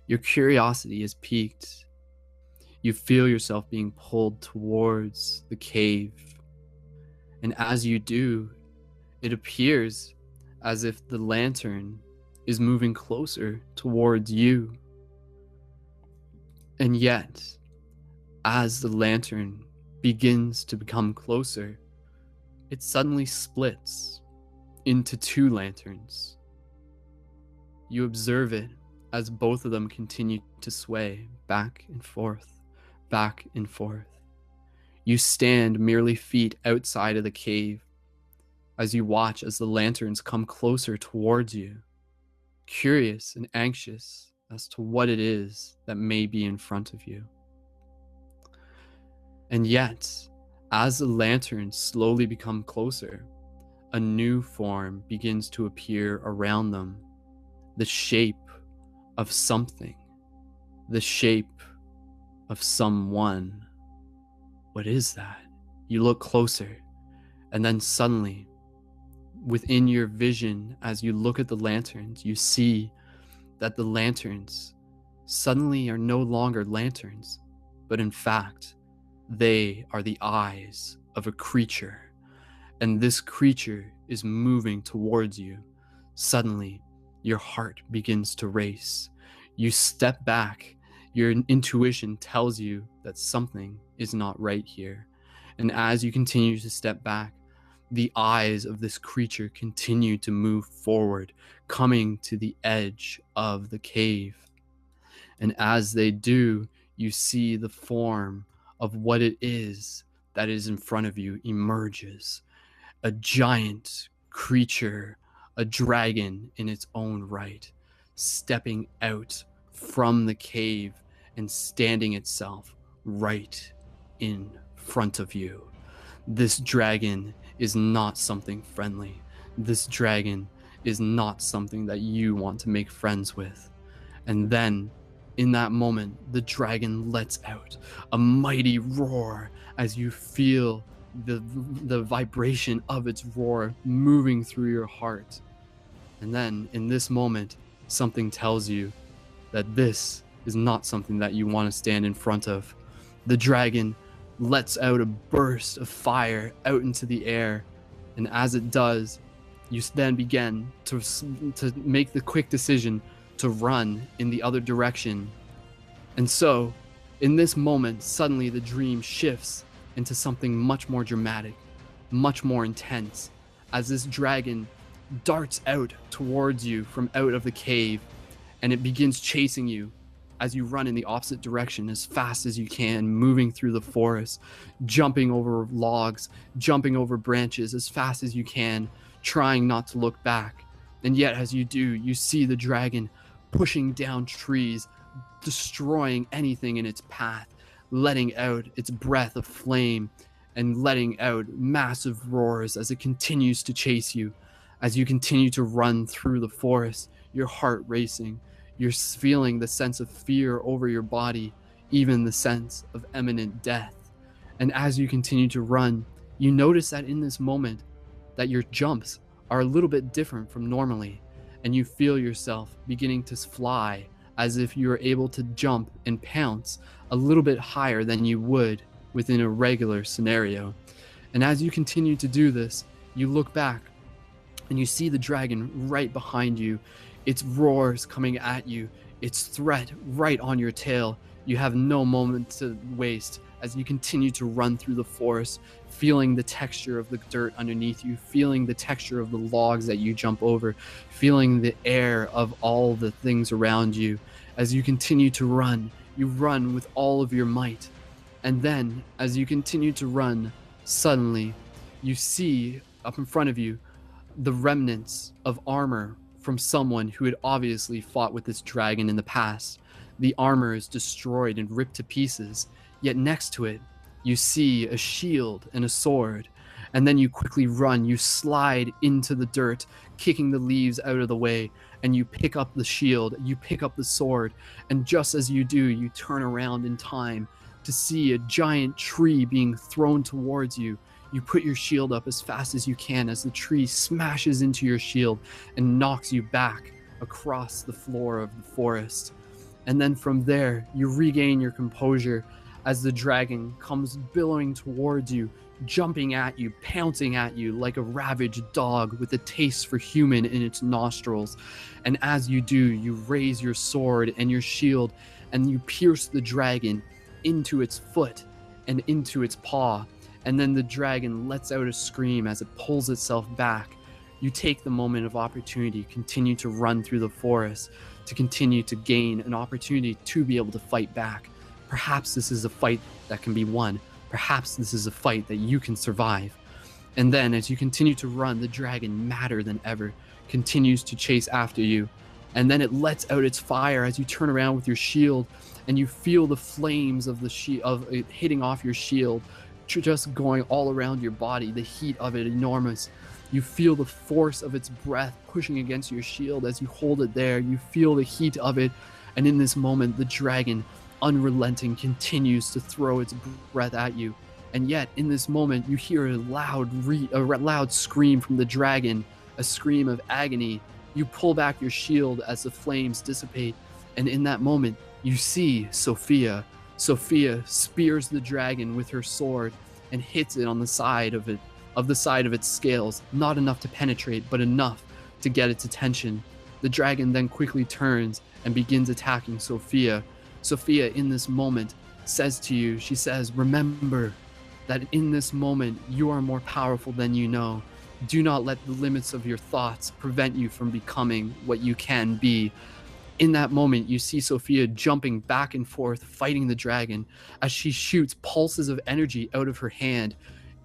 Your curiosity is piqued. You feel yourself being pulled towards the cave. And as you do, it appears as if the lantern is moving closer towards you. And yet, as the lantern begins to become closer, it suddenly splits into two lanterns. You observe it as both of them continue to sway back and forth, back and forth. You stand merely feet outside of the cave as you watch as the lanterns come closer towards you. curious and anxious as to what it is that may be in front of you. And yet, as the lanterns slowly become closer, a new form begins to appear around them, the shape of something, the shape of someone. What is that? You look closer, and then suddenly, within your vision, as you look at the lanterns, you see that the lanterns suddenly are no longer lanterns, but in fact, they are the eyes of a creature. And this creature is moving towards you. Suddenly, your heart begins to race. You step back. Your intuition tells you that something is not right here. And as you continue to step back, the eyes of this creature continue to move forward, coming to the edge of the cave. And as they do, you see the form of what it is that is in front of you emerges. A giant creature, a dragon in its own right, stepping out from the cave and standing itself right in front of you. This dragon is not something friendly. This dragon is not something that you want to make friends with. And then, in that moment, the dragon lets out a mighty roar as you feel the vibration of its roar moving through your heart. And then, in this moment, something tells you that this is not something that you want to stand in front of. The dragon lets out a burst of fire out into the air, and as it does, you then begin to make the quick decision to run in the other direction. And so, in this moment, suddenly the dream shifts into something much more dramatic, much more intense, as this dragon darts out towards you from out of the cave, and it begins chasing you as you run in the opposite direction as fast as you can, moving through the forest, jumping over logs, jumping over branches as fast as you can, trying not to look back. And yet, as you do, you see the dragon pushing down trees, destroying anything in its path, letting out its breath of flame and letting out massive roars as it continues to chase you. As you continue to run through the forest, your heart racing, you're feeling the sense of fear over your body, even the sense of imminent death. And as you continue to run, you notice that in this moment that your jumps are a little bit different from normally, and you feel yourself beginning to fly as if you were able to jump and pounce a little bit higher than you would within a regular scenario. And as you continue to do this, you look back and you see the dragon right behind you, its roars coming at you, its threat right on your tail. You have no moment to waste as you continue to run through the forest, feeling the texture of the dirt underneath you, feeling the texture of the logs that you jump over, feeling the air of all the things around you. As you continue to run, you run with all of your might. And then, as you continue to run, suddenly you see up in front of you the remnants of armor from someone who had obviously fought with this dragon in the past. The armor is destroyed and ripped to pieces, yet next to it, you see a shield and a sword. And then you quickly run, you slide into the dirt, kicking the leaves out of the way, and you pick up the shield, you pick up the sword, and just as you do, you turn around in time to see a giant tree being thrown towards you. You put your shield up as fast as you can as the tree smashes into your shield and knocks you back across the floor of the forest. And then from there, you regain your composure as the dragon comes billowing towards you, jumping at you, pouncing at you like a ravaged dog with a taste for human in its nostrils. And as you do, you raise your sword and your shield and you pierce the dragon into its foot and into its paw. And then the dragon lets out a scream as it pulls itself back. You take the moment of opportunity, continue to run through the forest, to continue to gain an opportunity to be able to fight back. Perhaps this is a fight that can be won. Perhaps this is a fight that you can survive. And then as you continue to run, the dragon, madder than ever, continues to chase after you. And then it lets out its fire as you turn around with your shield, and you feel the flames of the of it hitting off your shield, just going all around your body. The heat of it enormous. You feel the force of its breath pushing against your shield as you hold it there. You feel the heat of it, and in this moment, the dragon, unrelenting, continues to throw its breath at you. And yet, in this moment, you hear a loud scream from the dragon, a scream of agony. You pull back your shield as the flames dissipate, and in that moment, you see Sophia. Sophia spears the dragon with her sword and hits it on the side of its scales, not enough to penetrate, but enough to get its attention. The dragon then quickly turns and begins attacking Sophia. Sophia, in this moment, says to you, she says, remember that in this moment, you are more powerful than you know. Do not let the limits of your thoughts prevent you from becoming what you can be. In that moment, you see Sophia jumping back and forth, fighting the dragon as she shoots pulses of energy out of her hand.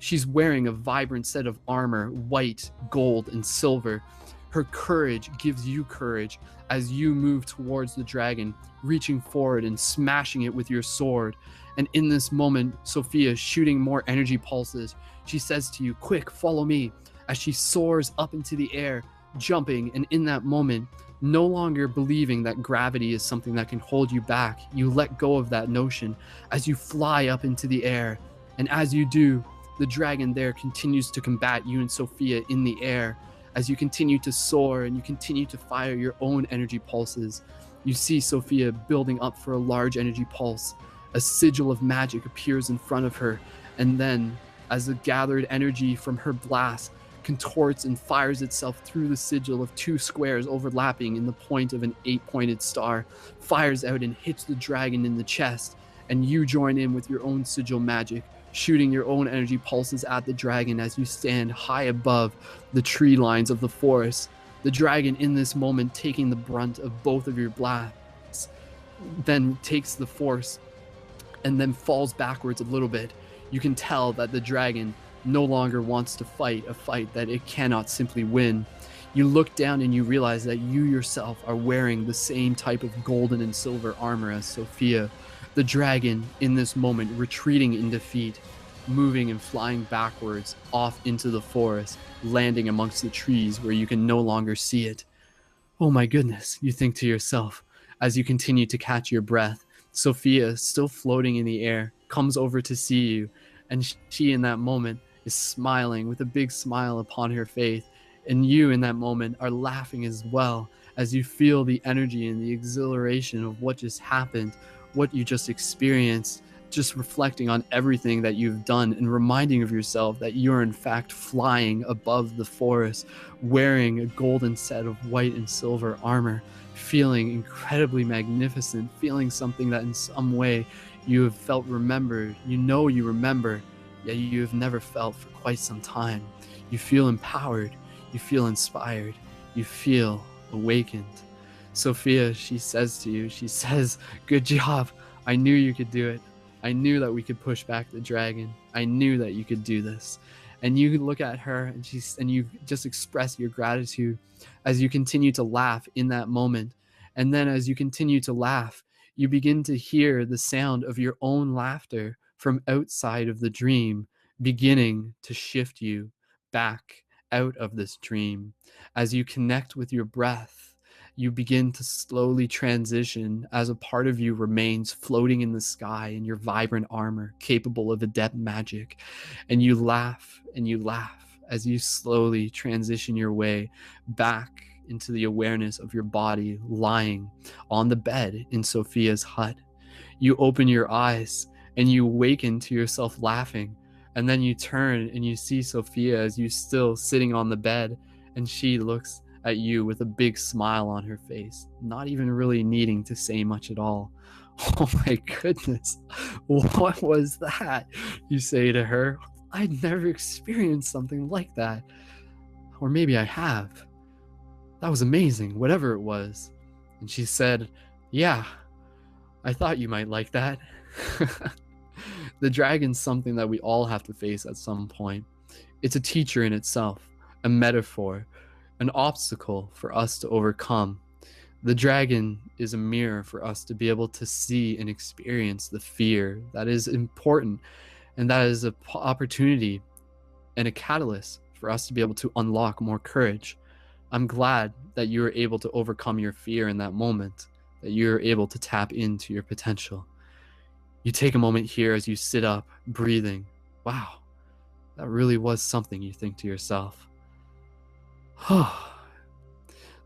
She's wearing a vibrant set of armor, white, gold, and silver. Her courage gives you courage as you move towards the dragon, reaching forward and smashing it with your sword. And in this moment, Sophia, shooting more energy pulses, she says to you, quick, follow me, as she soars up into the air, jumping. And in that moment, no longer believing that gravity is something that can hold you back, you let go of that notion as you fly up into the air. And as you do, the dragon there continues to combat you and Sophia in the air. As you continue to soar and you continue to fire your own energy pulses, you see Sophia building up for a large energy pulse. A sigil of magic appears in front of her, and then, as the gathered energy from her blast contorts and fires itself through the sigil of two squares overlapping in the point of an 8-pointed star, fires out and hits the dragon in the chest, and you join in with your own sigil magic, shooting your own energy pulses at the dragon as you stand high above the tree lines of the forest. The dragon, in this moment, taking the brunt of both of your blasts, then takes the force and then falls backwards a little bit. You can tell that the dragon no longer wants to fight a fight that it cannot simply win. You look down and you realize that you yourself are wearing the same type of golden and silver armor as Sophia. The dragon, in this moment, retreating in defeat, moving and flying backwards off into the forest, landing amongst the trees where you can no longer see it. Oh my goodness, you think to yourself as you continue to catch your breath. Sophia, still floating in the air, comes over to see you, and she in that moment is smiling with a big smile upon her face, and you in that moment are laughing as well as you feel the energy and the exhilaration of what just happened, what you just experienced, just reflecting on everything that you've done and reminding of yourself that you're in fact flying above the forest, wearing a golden set of white and silver armor, feeling incredibly magnificent, feeling something that in some way you have felt remembered. You know you remember, yet you have never felt for quite some time. You feel empowered, you feel inspired, you feel awakened. Sophia, she says to you, she says, good job. I knew you could do it. I knew that we could push back the dragon. I knew that you could do this. And you look at her and you just express your gratitude as you continue to laugh in that moment. And then as you continue to laugh, you begin to hear the sound of your own laughter from outside of the dream, beginning to shift you back out of this dream. As you connect with your breath, you begin to slowly transition as a part of you remains floating in the sky in your vibrant armor, capable of adept magic. And you laugh as you slowly transition your way back into the awareness of your body lying on the bed in Sophia's hut. You open your eyes and you awaken to yourself laughing. And then you turn and you see Sophia as you still sitting on the bed, and she looks at you with a big smile on her face, not even really needing to say much at all. Oh my goodness, what was that? You say to her. I'd never experienced something like that. Or maybe I have. That was amazing, whatever it was. And she said, yeah, I thought you might like that. The dragon's something that we all have to face at some point. It's a teacher in itself, a metaphor, an obstacle for us to overcome. The dragon is a mirror for us to be able to see and experience the fear that is important, and that is an opportunity and a catalyst for us to be able to unlock more courage. I'm glad that you were able to overcome your fear in that moment, that you're able to tap into your potential. You take a moment here as you sit up, breathing. Wow, that really was something, you think to yourself.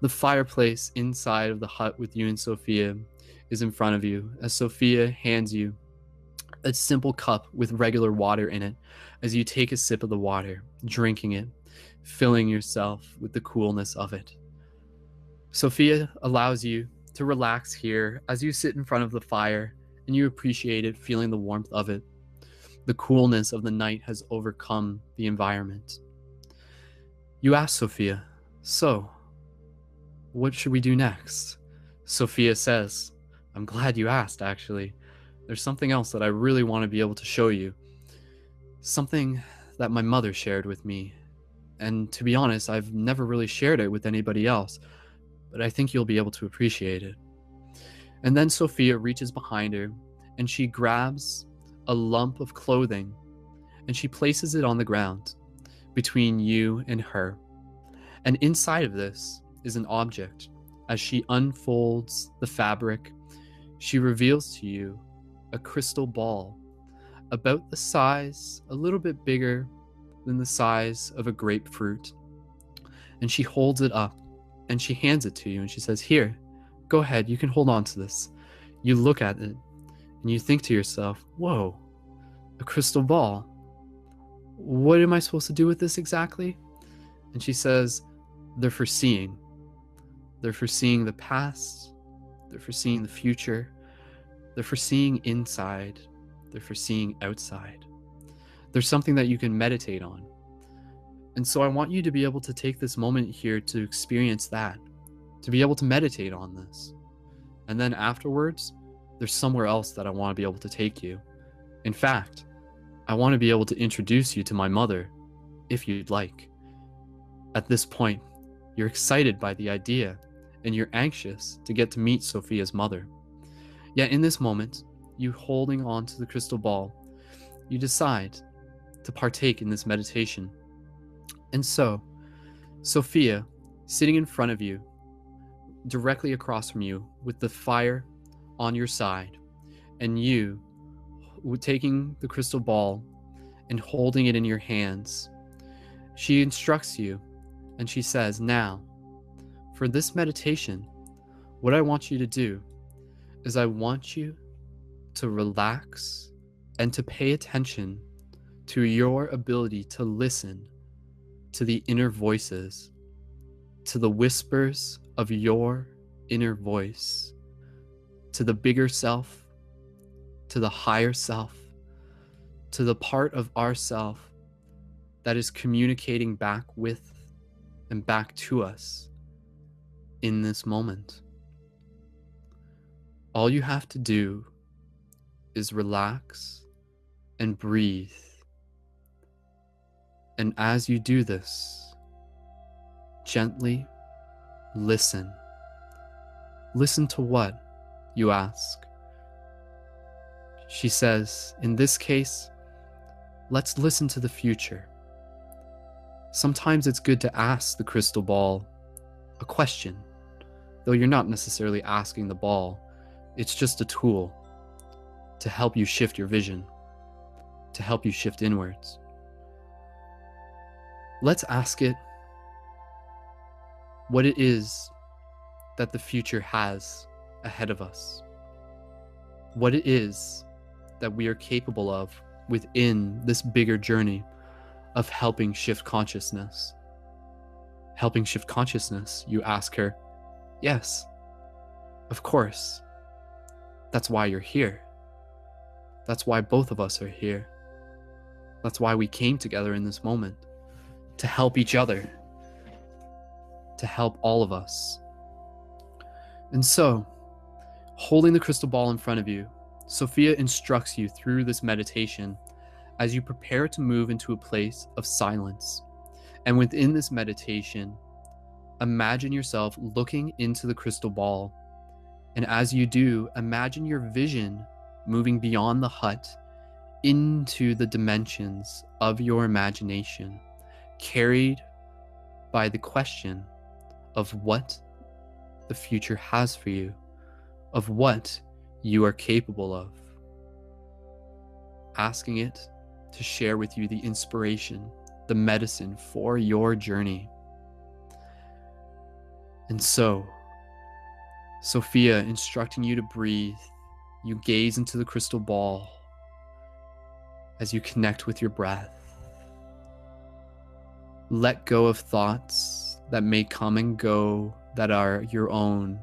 The fireplace inside of the hut with you and Sophia is in front of you as Sophia hands you a simple cup with regular water in it as you take a sip of the water, drinking it, filling yourself with the coolness of it. Sophia allows you to relax here as you sit in front of the fire and you appreciate it, feeling the warmth of it. The coolness of the night has overcome the environment. You ask Sophia, "So, what should we do next?" Sophia says, "I'm glad you asked, actually. There's something else that I really want to be able to show you. Something that my mother shared with me. And to be honest, I've never really shared it with anybody else, but I think you'll be able to appreciate it." And then Sophia reaches behind her and she grabs a lump of clothing and she places it on the ground between you and her. And inside of this is an object. As she unfolds the fabric, she reveals to you a crystal ball about the size, a little bit bigger than the size of a grapefruit. And she holds it up and she hands it to you and she says, "Here, go ahead, you can hold on to this." You look at it and you think to yourself, "Whoa, a crystal ball. What am I supposed to do with this exactly?" And she says, "They're for seeing. They're for seeing the past. They're for seeing the future. They're for seeing inside. They're for seeing outside. There's something that you can meditate on." And so I want you to be able to take this moment here to experience that, to be able to meditate on this. And then afterwards, there's somewhere else that I want to be able to take you. In fact, I want to be able to introduce you to my mother, if you'd like. At this point, you're excited by the idea, and you're anxious to get to meet Sophia's mother. Yet in this moment, you holding on to the crystal ball, you decide to partake in this meditation. And so, Sophia, sitting in front of you, directly across from you, with the fire on your side, and you taking the crystal ball and holding it in your hands, she instructs you and she says, "Now, for this meditation, what I want you to do is I want you to relax and to pay attention to your ability to listen to the inner voices, to the whispers of your inner voice, to the bigger self, to the higher self, to the part of ourself that is communicating back with and back to us in this moment. All you have to do is relax and breathe. And as you do this, gently listen. Listen to what, you ask? She says, in this case, let's listen to the future. Sometimes it's good to ask the crystal ball a question, though you're not necessarily asking the ball. It's just a tool to help you shift your vision, to help you shift inwards. Let's ask it what it is that the future has ahead of us, what it is that we are capable of within this bigger journey of helping shift consciousness. Helping shift consciousness, you ask her. Yes, of course. That's why you're here. That's why both of us are here. That's why we came together in this moment, to help each other, to help all of us. And so, holding the crystal ball in front of you, Sophia instructs you through this meditation as you prepare to move into a place of silence. And within this meditation, Imagine yourself looking into the crystal ball. And as you do, imagine your vision moving beyond the hut into the dimensions of your imagination, carried by the question of what the future has for you, of what you are capable of. Asking it to share with you the inspiration, the medicine for your journey. And so, Sophia instructing you to breathe, you gaze into the crystal ball as you connect with your breath. Let go of thoughts that may come and go that are your own,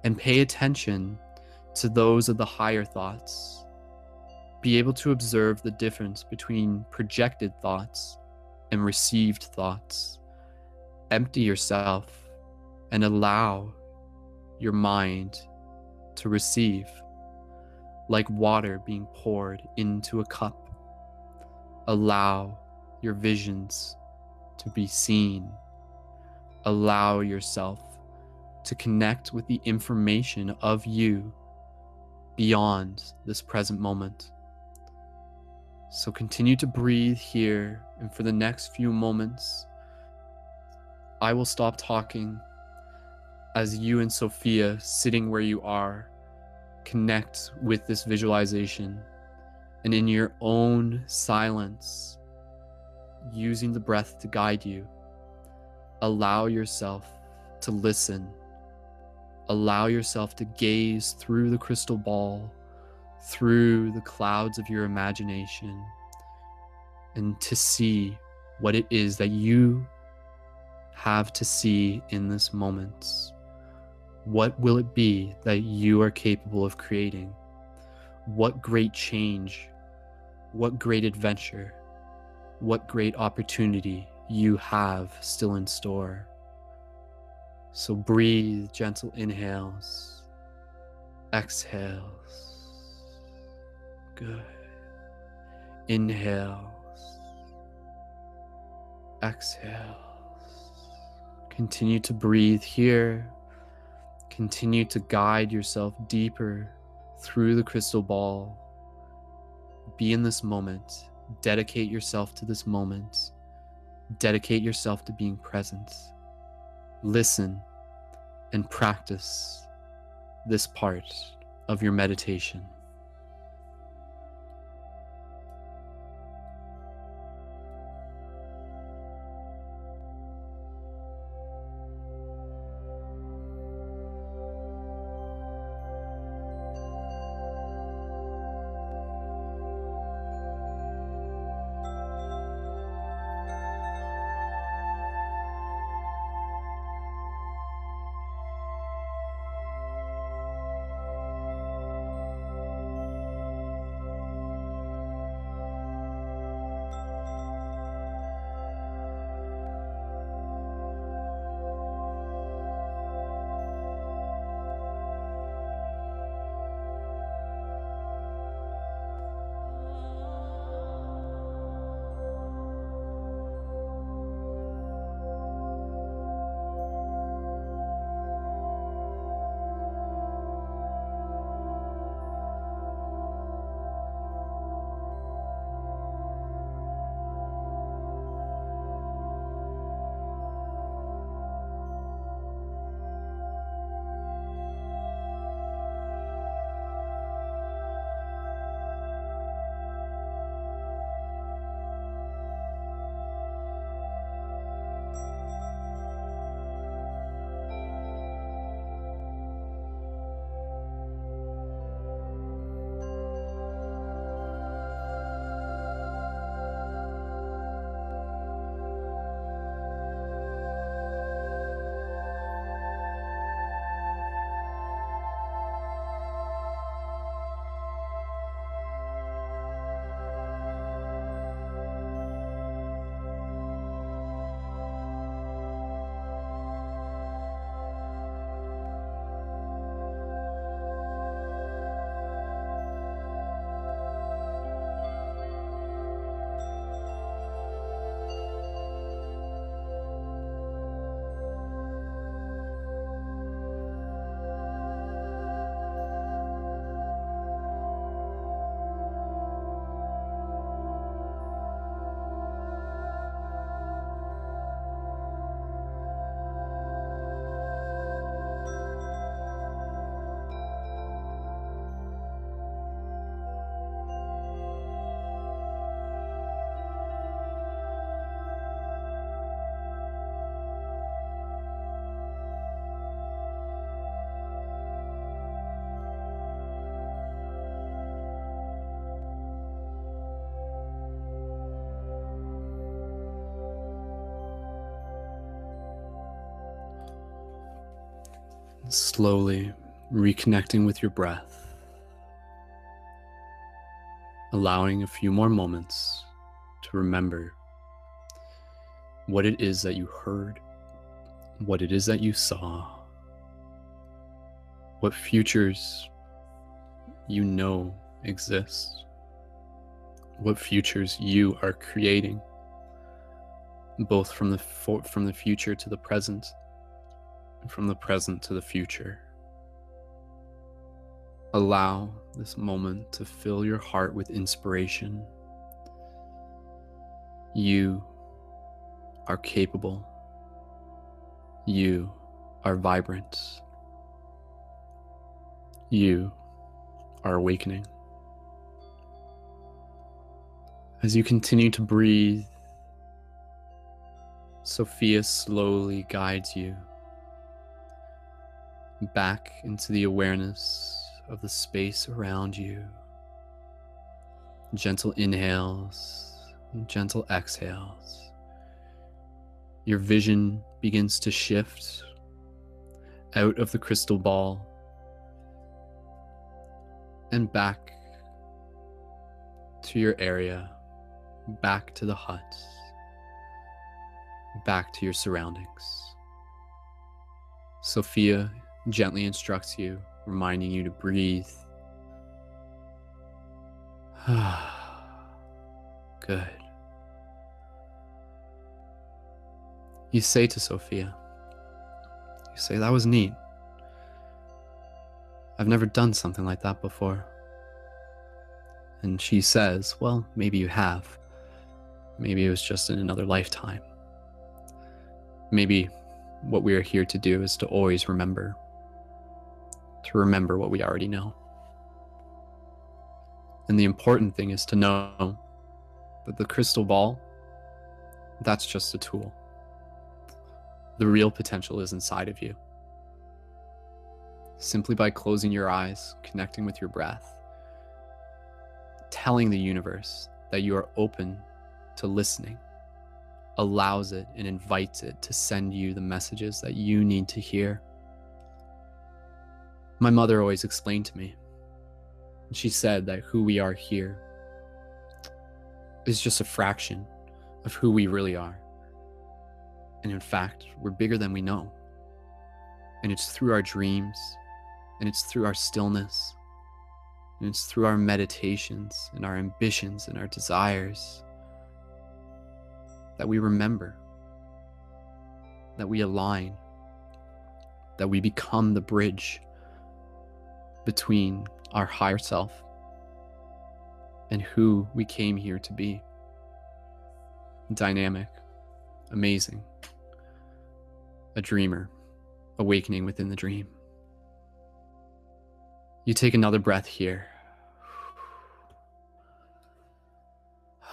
and pay attention to those of the higher thoughts. Be able to observe the difference between projected thoughts and received thoughts. Empty yourself and allow your mind to receive, like water being poured into a cup. Allow your visions to be seen. Allow yourself to connect with the information of you beyond this present moment. So continue to breathe here, and for the next few moments, I will stop talking as you and Sophia, sitting where you are, connect with this visualization, and in your own silence, using the breath to guide you, allow yourself to listen. Allow yourself to gaze through the crystal ball, through the clouds of your imagination, and to see what it is that you have to see in this moment. What will it be that you are capable of creating? What great change, what great adventure, what great opportunity you have still in store. So breathe gentle inhales, exhales. Good. Inhales, exhales. Continue to breathe here. Continue to guide yourself deeper through the crystal ball. Be in this moment. Dedicate yourself to this moment. Dedicate yourself to being present. Listen and practice this part of your meditation. Slowly reconnecting with your breath, allowing a few more moments to remember what it is that you heard, what it is that you saw, what futures you know exist, what futures you are creating, both from the future to the present, and from the present to the future. Allow this moment to fill your heart with inspiration. You are capable. You are vibrant. You are awakening. As you continue to breathe, Sophia slowly guides you back into the awareness of the space around you. Gentle inhales and gentle exhales. Your vision begins to shift out of the crystal ball and back to your area, back to the hut, back to your surroundings. Sophia gently instructs you, reminding you to breathe. Good. You say to Sophia, you say, that was neat. I've never done something like that before. And she says, well, maybe you have. Maybe it was just in another lifetime. Maybe what we are here to do is to always remember. To remember what we already know. And the important thing is to know that the crystal ball, that's just a tool. The real potential is inside of you. Simply by closing your eyes, connecting with your breath, telling the universe that you are open to listening, allows it and invites it to send you the messages that you need to hear. My mother always explained to me, and she said that who we are here is just a fraction of who we really are. And in fact, we're bigger than we know. And it's through our dreams, and it's through our stillness, and it's through our meditations and our ambitions and our desires that we remember, that we align, that we become the bridge between our higher self and who we came here to be. Dynamic, amazing, a dreamer, awakening within the dream. You take another breath here.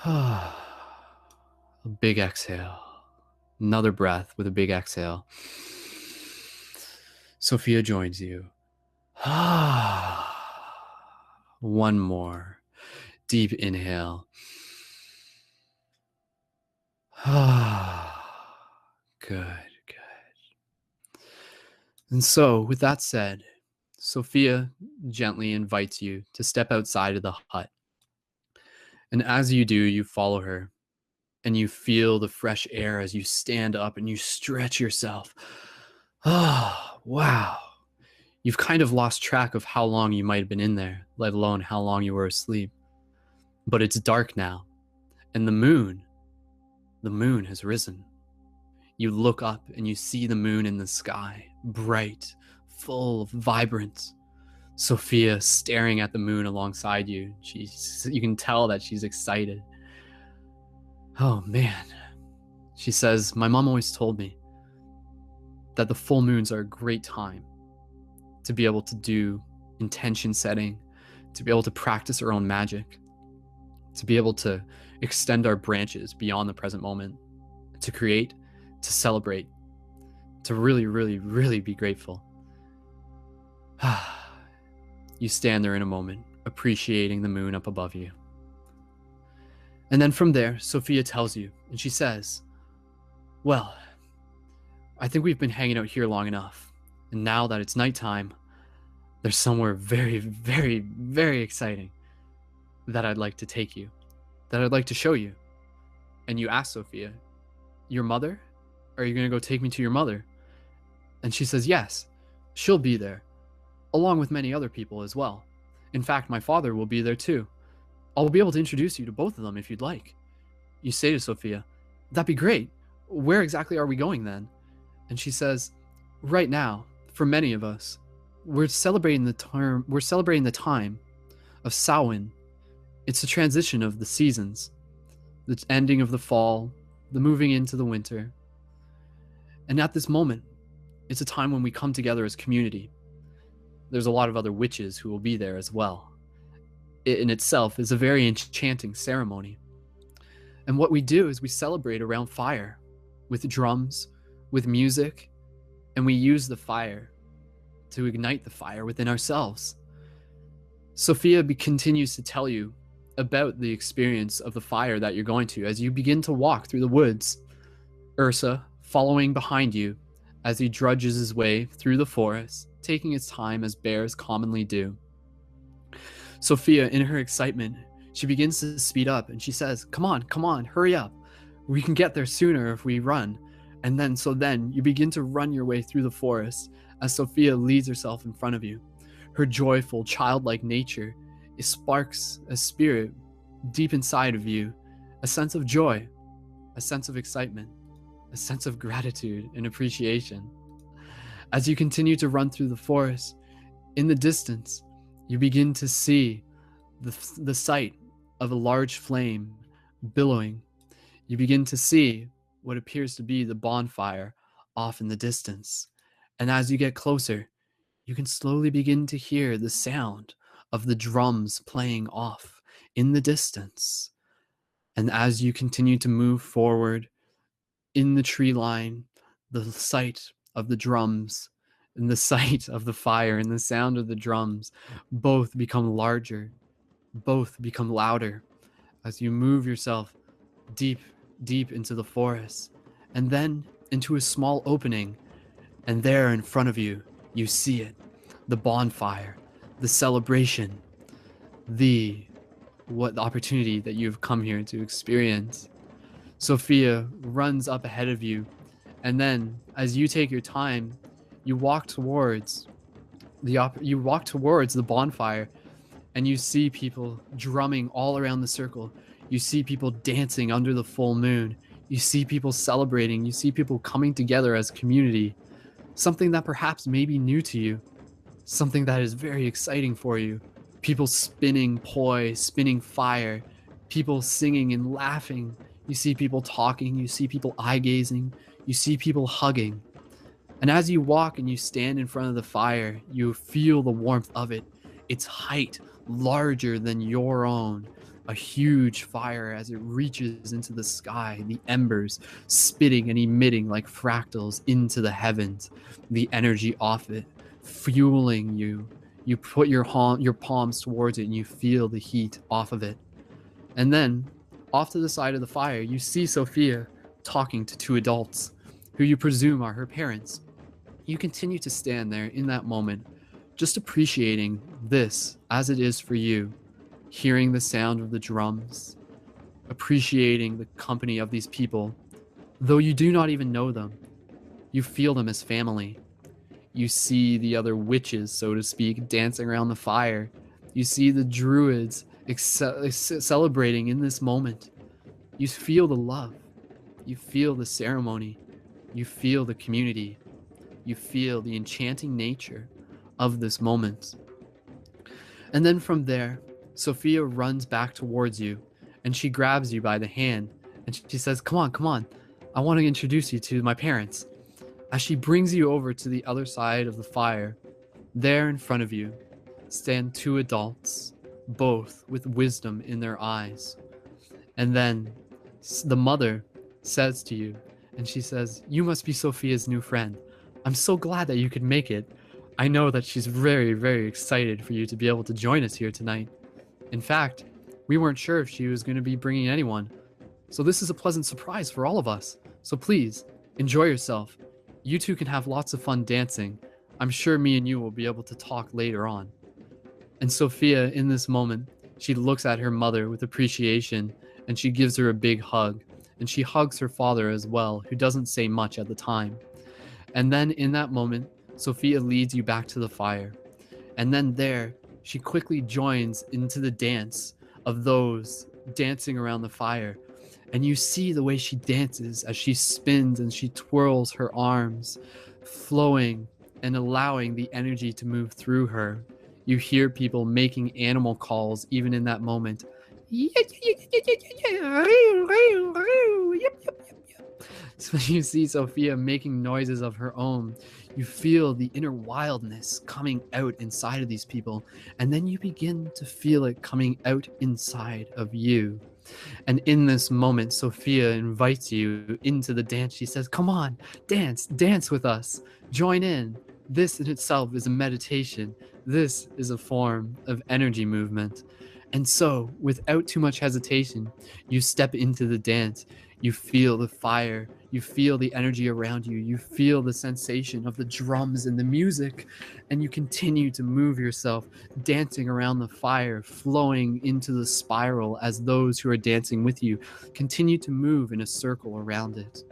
A big exhale. Another breath with a big exhale. Sophia joins you. One more. Deep inhale. Good. And so, with that said, Sophia gently invites you to step outside of the hut. And as you do, you follow her and you feel the fresh air as you stand up and you stretch yourself. Wow. You've kind of lost track of how long you might have been in there, let alone how long you were asleep. But it's dark now, and the moon has risen. You look up and you see the moon in the sky, bright, full, vibrant. Sophia staring at the moon alongside you. You can tell that she's excited. Oh man. She says, my mom always told me that the full moons are a great time to be able to do intention setting, to be able to practice our own magic, to be able to extend our branches beyond the present moment, to create, to celebrate, to really, really, really be grateful. You stand there in a moment, appreciating the moon up above you. And then from there, Sophia tells you, and she says, well, I think we've been hanging out here long enough. And now that it's nighttime, there's somewhere very, very, very exciting that I'd like to take you, that I'd like to show you. And you ask Sophia, your mother? Are you going to go take me to your mother? And she says, yes, she'll be there, along with many other people as well. In fact, my father will be there too. I'll be able to introduce you to both of them if you'd like. You say to Sophia, that'd be great. Where exactly are we going then? And she says, right now, for many of us, we're celebrating the time of Samhain. It's the transition of the seasons, the ending of the fall, the moving into the winter. And at this moment, it's a time when we come together as community. There's a lot of other witches who will be there as well. It in itself is a very enchanting ceremony. And what we do is we celebrate around fire with drums, with music, and we use the fire to ignite the fire within ourselves. Sophia continues to tell you about the experience of the fire that you're going to as you begin to walk through the woods. Ursa following behind you as he drudges his way through the forest, taking his time as bears commonly do. Sophia, in her excitement, she begins to speed up and she says, come on, hurry up. We can get there sooner if we run. And then you begin to run your way through the forest as Sophia leads herself in front of you. Her joyful, childlike nature sparks a spirit deep inside of you, a sense of joy, a sense of excitement, a sense of gratitude and appreciation. As you continue to run through the forest, in the distance, you begin to see the sight of a large flame billowing. You begin to see what appears to be the bonfire off in the distance. And as you get closer, you can slowly begin to hear the sound of the drums playing off in the distance. And as you continue to move forward in the tree line, the sight of the drums and the sight of the fire and the sound of the drums both become larger, both become louder as you move yourself deep, deep into the forest and then into a small opening. And there in front of you, you see it, the bonfire, the celebration, the opportunity that you've come here to experience. Sophia runs up ahead of you, and then as you take your time, you walk towards the bonfire, and you see people drumming all around the circle. You see people dancing under the full moon. You see people celebrating. You see people coming together as community. Something that perhaps may be new to you. Something that is very exciting for you. People spinning poi, spinning fire. People singing and laughing. You see people talking. You see people eye-gazing. You see people hugging. And as you walk and you stand in front of the fire, you feel the warmth of it. Its height larger than your own. A huge fire as it reaches into the sky, the embers spitting and emitting like fractals into the heavens, the energy off it, fueling you. You put your palms towards it and you feel the heat off of it. And then, off to the side of the fire, you see Sophia talking to two adults, who you presume are her parents. You continue to stand there in that moment, just appreciating this as it is for you. Hearing the sound of the drums, appreciating the company of these people, though you do not even know them. You feel them as family. You see the other witches, so to speak, dancing around the fire. You see the druids celebrating in this moment. You feel the love. You feel the ceremony. You feel the community. You feel the enchanting nature of this moment. And then from there, Sophia runs back towards you, and she grabs you by the hand, and she says, come on, I want to introduce you to my parents. As she brings you over to the other side of the fire, there in front of you stand two adults, both with wisdom in their eyes. And then the mother says to you, and she says, you must be Sophia's new friend. I'm so glad that you could make it. I know that she's very, very excited for you to be able to join us here tonight. In fact, we weren't sure if she was going to be bringing anyone. So this is a pleasant surprise for all of us. So please, enjoy yourself. You two can have lots of fun dancing. I'm sure me and you will be able to talk later on. And Sophia, in this moment, she looks at her mother with appreciation and she gives her a big hug. And she hugs her father as well, who doesn't say much at the time. And then in that moment, Sophia leads you back to the fire. And then there, she quickly joins into the dance of those dancing around the fire. And you see the way she dances as she spins and she twirls her arms, flowing and allowing the energy to move through her. You hear people making animal calls even in that moment. So when you see Sophia making noises of her own, you feel the inner wildness coming out inside of these people, and then you begin to feel it coming out inside of you. And in this moment, Sophia invites you into the dance. She says, "Come on, dance with us, join in. This in itself is a meditation. This is a form of energy movement." And so, without too much hesitation, you step into the dance. You feel the fire. You feel the energy around you. You feel the sensation of the drums and the music. And you continue to move yourself, dancing around the fire, flowing into the spiral as those who are dancing with you continue to move in a circle around it.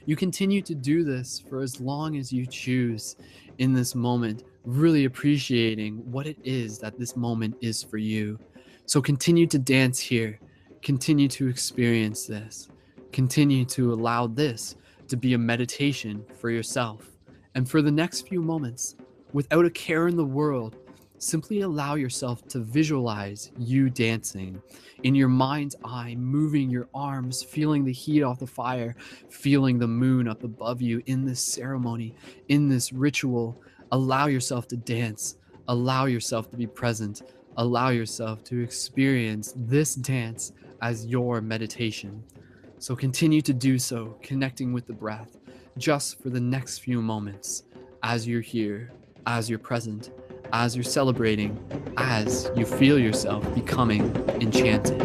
You continue to do this for as long as you choose in this moment, really appreciating what it is that this moment is for you. So continue to dance here. Continue to experience this. Continue to allow this to be a meditation for yourself. And for the next few moments, without a care in the world, simply allow yourself to visualize you dancing in your mind's eye, moving your arms, feeling the heat off the fire, feeling the moon up above you in this ceremony, in this ritual. Allow yourself to dance. Allow yourself to be present. Allow yourself to experience this dance as your meditation. So continue to do so, connecting with the breath, just for the next few moments, as you're here, as you're present, as you're celebrating, as you feel yourself becoming enchanted.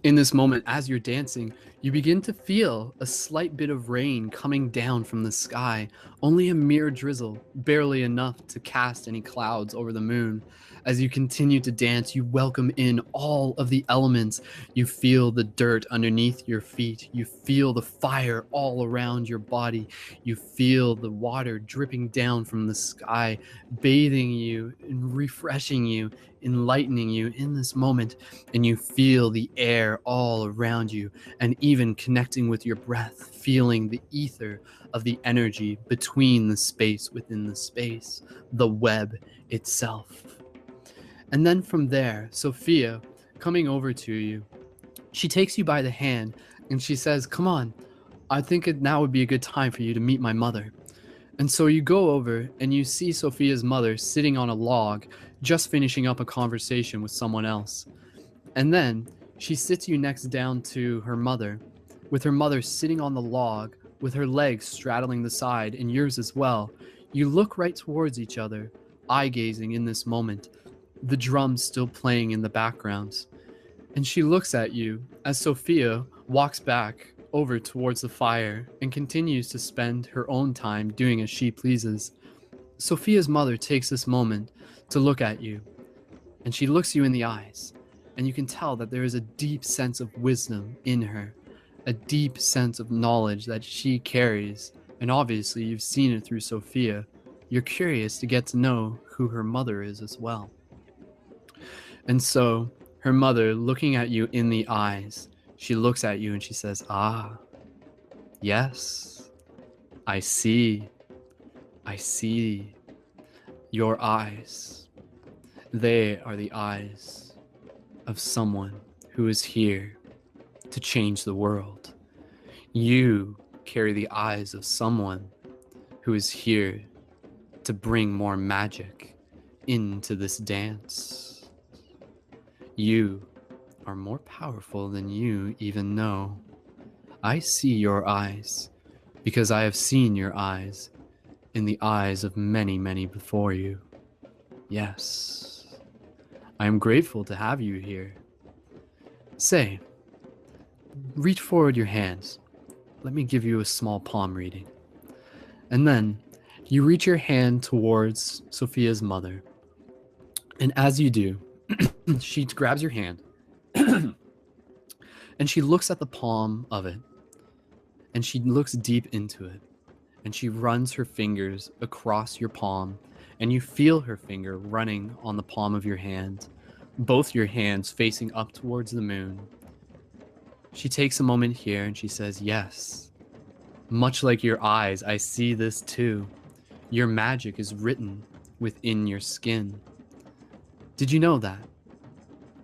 In this moment, as you're dancing, you begin to feel a slight bit of rain coming down from the sky, only a mere drizzle, barely enough to cast any clouds over the moon. As you continue to dance, you welcome in all of the elements. You feel the dirt underneath your feet. You feel the fire all around your body. You feel the water dripping down from the sky, bathing you and refreshing you, enlightening you in this moment. And you feel the air all around you, and even connecting with your breath, feeling the ether of the energy between the space within the space, the web itself. And then from there, Sophia, coming over to you, she takes you by the hand and she says, "Come on, I think now would be a good time for you to meet my mother." And so you go over and you see Sophia's mother sitting on a log, just finishing up a conversation with someone else. And then she sits you next down to her mother, with her mother sitting on the log, with her legs straddling the side and yours as well. You look right towards each other, eye gazing in this moment, the drums still playing in the background. And she looks at you as Sophia walks back over towards the fire and continues to spend her own time doing as she pleases. Sophia's mother takes this moment to look at you, and she looks you in the eyes, and you can tell that there is a deep sense of wisdom in her, a deep sense of knowledge that she carries, and obviously you've seen it through Sophia. You're curious to get to know who her mother is as well. And so Her mother, looking at you in the eyes, she looks at you and she says, "Ah, yes, I see. I see your eyes. They are the eyes of someone who is here to change the world. You carry the eyes of someone who is here to bring more magic into this dance. You are more powerful than you even know. I see your eyes because I have seen your eyes in the eyes of many, many before you. Yes, I am grateful to have you here. Say, reach forward your hands. Let me give you a small palm reading." And then you reach your hand towards Sophia's mother. And as you do, she grabs your hand and she looks at the palm of it. And she looks deep into it. And she runs her fingers across your palm. And you feel her finger running on the palm of your hand, both your hands facing up towards the moon. She takes a moment here and she says, "Yes, much like your eyes, I see this too. Your magic is written within your skin. Did you know that?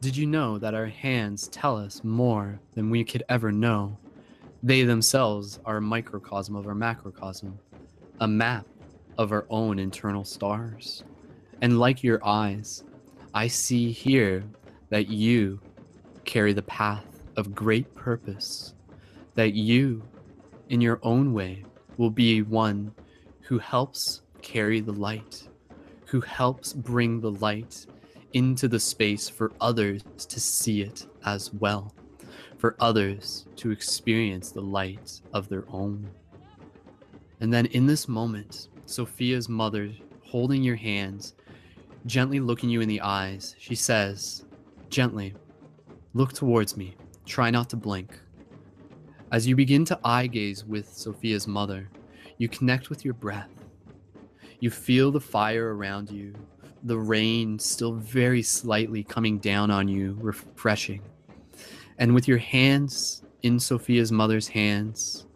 Did you know that our hands tell us more than we could ever know? They themselves are a microcosm of our macrocosm, a map of our own internal stars. And like your eyes, I see here that you carry the path of great purpose, that you, in your own way, will be one who helps carry the light, who helps bring the light into the space for others to see it as well, for others to experience the light of their own." And then in this moment, Sophia's mother, holding your hands, gently looking you in the eyes, she says, gently, "Look towards me. Try not to blink." As you begin to eye gaze with Sophia's mother, you connect with your breath. You feel the fire around you, the rain still very slightly coming down on you, refreshing. And with your hands in Sophia's mother's hands,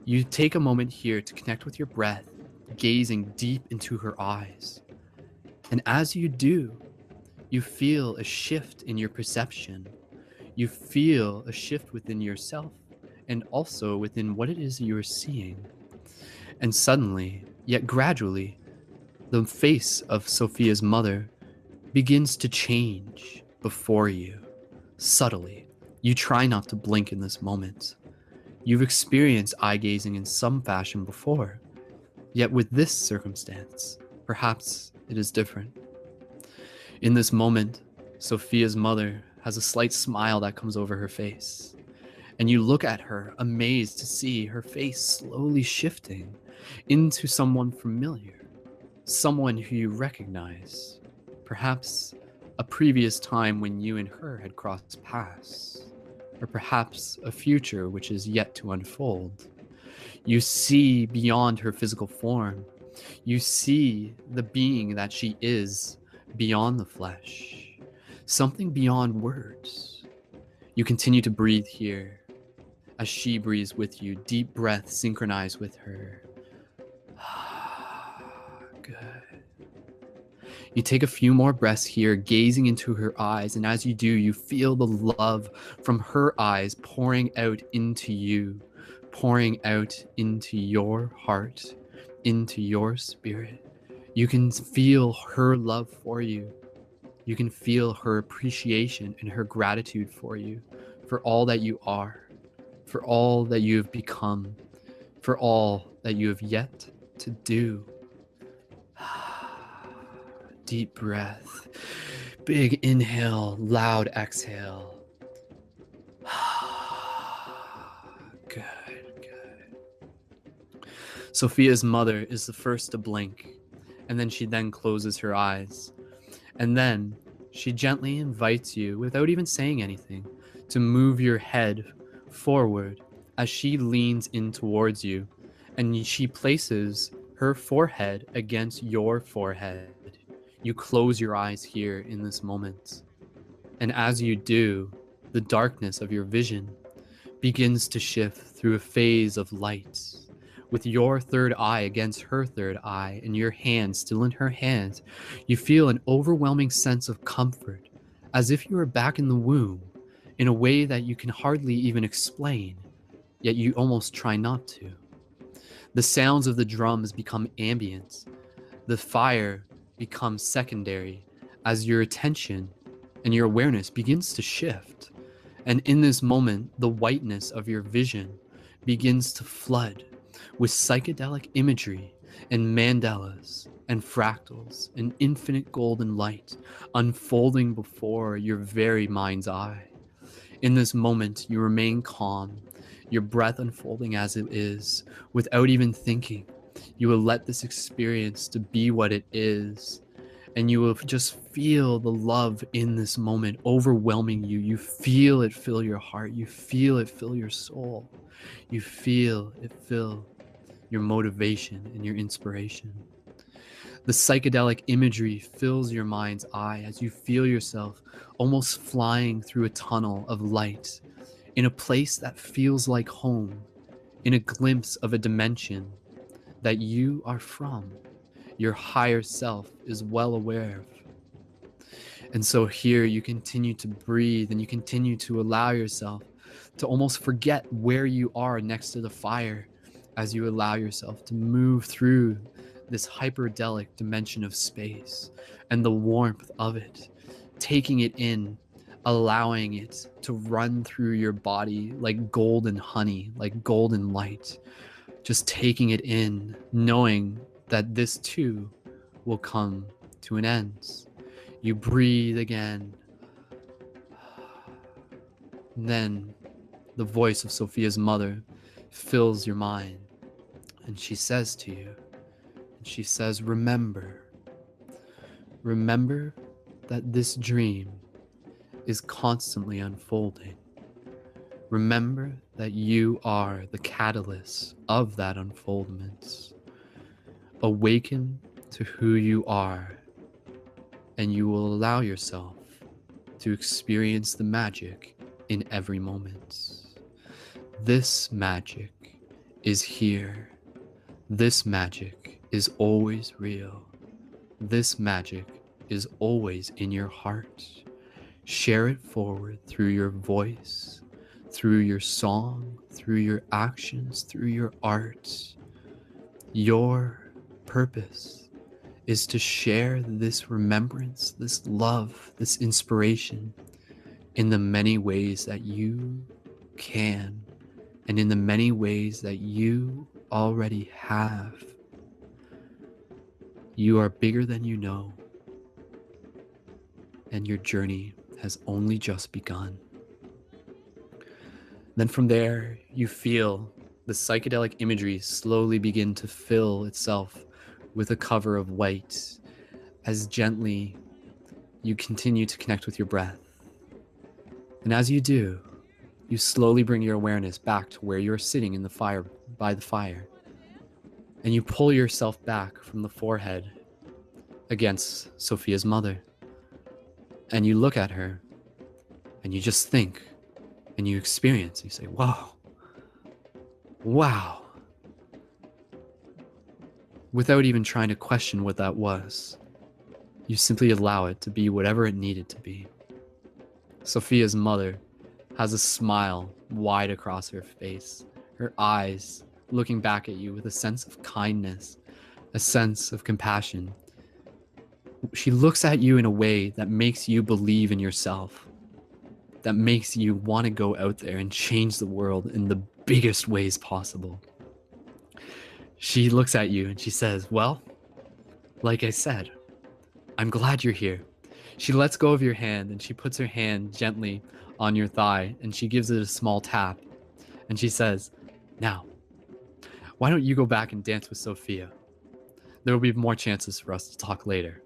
you take a moment here to connect with your breath, gazing deep into her eyes. And as you do, you feel a shift in your perception. You feel a shift within yourself and also within what it is you are seeing. And suddenly, yet gradually, the face of Sophia's mother begins to change before you, subtly. You try not to blink in this moment. You've experienced eye gazing in some fashion before, yet with this circumstance, perhaps it is different. In this moment, Sophia's mother has a slight smile that comes over her face, and you look at her, amazed to see her face slowly shifting into someone familiar, someone who you recognize, perhaps a previous time when you and her had crossed paths, or perhaps a future which is yet to unfold. You see beyond her physical form. You see the being that she is beyond the flesh, something beyond words. You continue to breathe here as she breathes with you, deep breath synchronized with her. Good. You take a few more breaths here, gazing into her eyes, and as you do, you feel the love from her eyes pouring out into you, pouring out into your heart, into your spirit. You can feel her love for you. You can feel her appreciation and her gratitude for you, for all that you are, for all that you have become, for all that you have yet to do. Deep breath, big inhale, loud exhale. Good, good. Sophia's mother is the first to blink, and then she closes her eyes. And then she gently invites you, without even saying anything, to move your head forward as she leans in towards you, and she places her forehead against your forehead. You close your eyes here in this moment. And as you do, the darkness of your vision begins to shift through a phase of light. With your third eye against her third eye and your hand still in her hand, you feel an overwhelming sense of comfort, as if you were back in the womb, in a way that you can hardly even explain, yet you almost try not to. The sounds of the drums become ambient. The fire becomes secondary as your attention and your awareness begins to shift. And in this moment, the whiteness of your vision begins to flood with psychedelic imagery and mandalas and fractals and infinite golden light unfolding before your very mind's eye. In this moment, you remain calm, your breath unfolding as it is, without even thinking. You will let this experience to be what it is, and you will just feel the love in this moment overwhelming you. You feel it fill your heart. You feel it fill your soul. You feel it fill your motivation and your inspiration. The psychedelic imagery fills your mind's eye as you feel yourself almost flying through a tunnel of light in a place that feels like home, in a glimpse of a dimension that you are from, your higher self is well aware of. And so here you continue to breathe and you continue to allow yourself to almost forget where you are next to the fire as you allow yourself to move through this hyperdelic dimension of space and the warmth of it, taking it in, allowing it to run through your body like golden honey, like golden light, just taking it in, knowing that this too will come to an end. You breathe again. And then the voice of Sophia's mother fills your mind, and she says to you, and she says, remember that this dream is constantly unfolding. Remember that you are the catalyst of that unfoldment. Awaken to who you are, and you will allow yourself to experience the magic in every moment. This magic is here. This magic is always real. This magic is always in your heart. Share it forward through your voice, through your song, through your actions, through your art. Your purpose is to share this remembrance, this love, this inspiration in the many ways that you can, and in the many ways that you already have. You are bigger than you know, and your journey has only just begun. Then from there, you feel the psychedelic imagery slowly begin to fill itself with a cover of white as gently you continue to connect with your breath. And as you do, you slowly bring your awareness back to where you're sitting in the fire, by the fire. And you pull yourself back from the forehead against Sophia's mother. And you look at her and you just think and you experience. You say, whoa, wow. Without even trying to question what that was, you simply allow it to be whatever it needed to be. Sophia's mother has a smile wide across her face, her eyes looking back at you with a sense of kindness, a sense of compassion. She looks at you in a way that makes you believe in yourself, that makes you want to go out there and change the world in the biggest ways possible. She looks at you and she says, well, like I said, I'm glad you're here. She lets go of your hand and she puts her hand gently on your thigh and she gives it a small tap. And she says, now, why don't you go back and dance with Sophia? There will be more chances for us to talk later.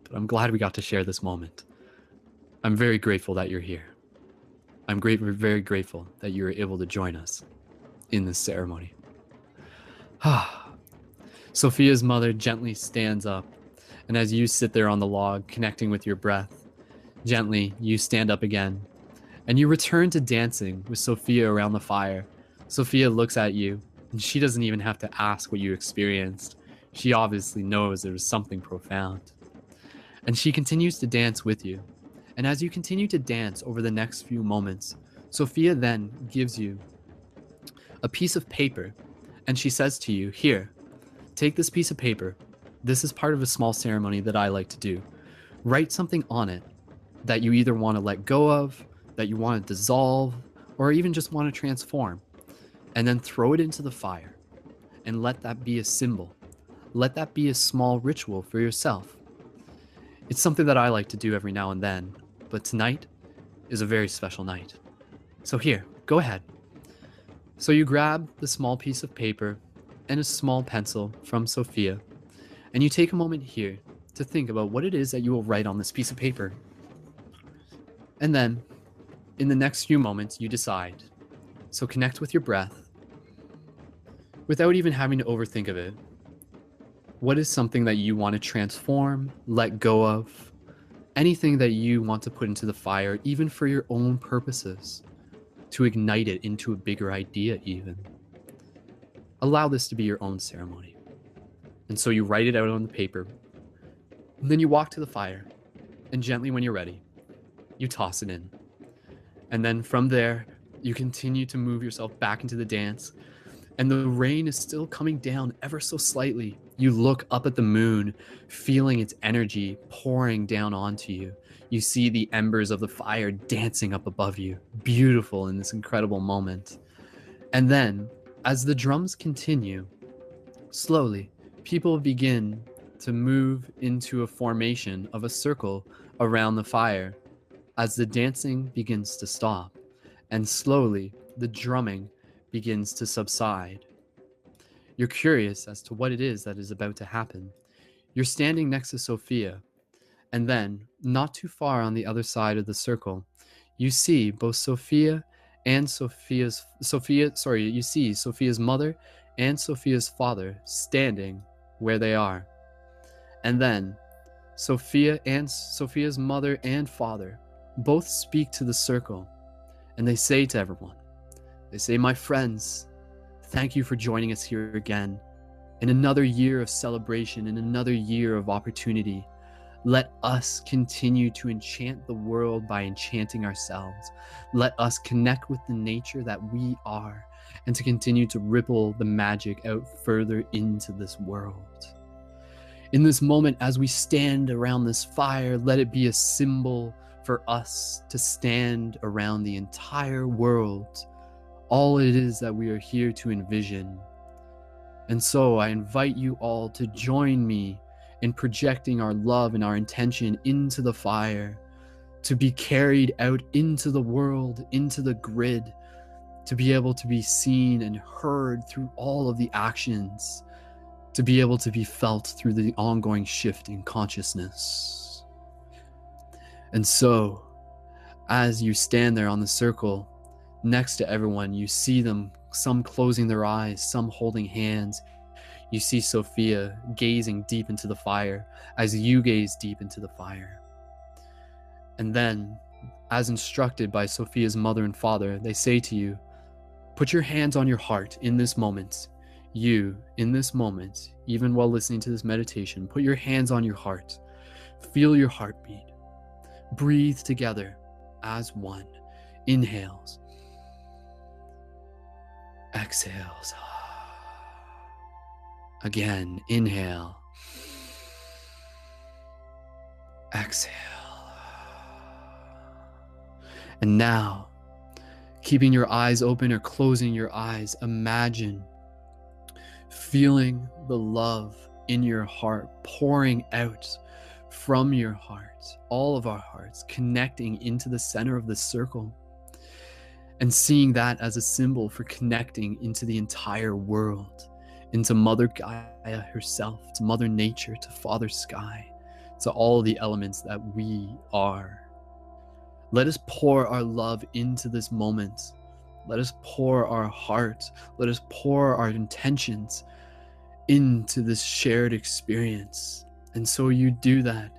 But I'm glad we got to share this moment. I'm very grateful that you're here. We're very grateful that you were able to join us in this ceremony. Sophia's mother gently stands up, and as you sit there on the log, connecting with your breath, Gently, you stand up again, and you return to dancing with Sophia around the fire. Sophia looks at you, and she doesn't even have to ask what you experienced. She obviously knows there was something profound. And she continues to dance with you. And as you continue to dance over the next few moments, Sophia then gives you a piece of paper, and she says to you, "Here, take this piece of paper. This is part of a small ceremony that I like to do. Write something on it that you either want to let go of, that you want to dissolve, or even just want to transform. And then throw it into the fire and let that be a symbol. Let that be a small ritual for yourself. It's something that I like to do every now and then, but tonight is a very special night. So here, go ahead." So you grab the small piece of paper and a small pencil from Sophia, and you take a moment here to think about what it is that you will write on this piece of paper. And then, in the next few moments, you decide. So connect with your breath without even having to overthink of it. What is something that you want to transform, let go of, anything that you want to put into the fire, even for your own purposes, to ignite it into a bigger idea even. Allow this to be your own ceremony. And so you write it out on the paper, and then you walk to the fire, and gently when you're ready, you toss it in. And then from there, you continue to move yourself back into the dance, and the rain is still coming down ever so slightly. You look up at the moon, feeling its energy pouring down onto you. You see the embers of the fire dancing up above you, beautiful in this incredible moment. And then, as the drums continue, slowly, people begin to move into a formation of a circle around the fire as the dancing begins to stop, and slowly the drumming begins to subside. You're curious as to what it is that is about to happen. You're standing next to Sophia, and then, not too far on the other side of the circle, you see both Sophia's mother and Sophia's father standing where they are. And then Sophia and Sophia's mother and father both speak to the circle, and they say to everyone, they say, "My friends, thank you for joining us here again in another year of celebration, in another year of opportunity. Let us continue to enchant the world by enchanting ourselves. Let us connect with the nature that we are, and to continue to ripple the magic out further into this world. In this moment, as we stand around this fire, let it be a symbol for us to stand around the entire world, all it is that we are here to envision. And so I invite you all to join me in projecting our love and our intention into the fire, to be carried out into the world, into the grid, to be able to be seen and heard through all of the actions, to be able to be felt through the ongoing shift in consciousness. And so, as you stand there on the circle, next to everyone, you see them, some closing their eyes, some holding hands. You see Sophia gazing deep into the fire as you gaze deep into the fire. And then, as instructed by Sophia's mother and father, they say to you, put your hands on your heart in this moment. You, in this moment, even while listening to this meditation, put your hands on your heart. Feel your heartbeat. Breathe together as one. Inhales. Exhales. Again, inhale. Exhale. And now, keeping your eyes open or closing your eyes, imagine feeling the love in your heart pouring out from your heart, all of our hearts, connecting into the center of the circle, and seeing that as a symbol for connecting into the entire world, into Mother Gaia herself, to Mother Nature, to Father Sky, to all the elements that we are. Let us pour our love into this moment. Let us pour our heart. Let us pour our intentions into this shared experience. And so you do that.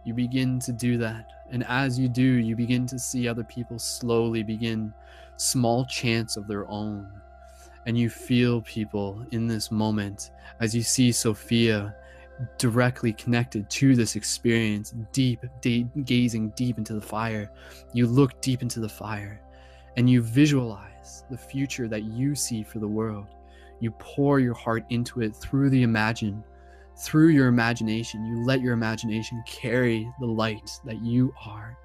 You begin to do that And as you do, you begin to see other people slowly begin small chants of their own. And you feel people in this moment as you see Sophia directly connected to this experience, gazing deep into the fire. You look deep into the fire and you visualize the future that you see for the world. You pour your heart into it through your imagination. You let your imagination carry the light that you are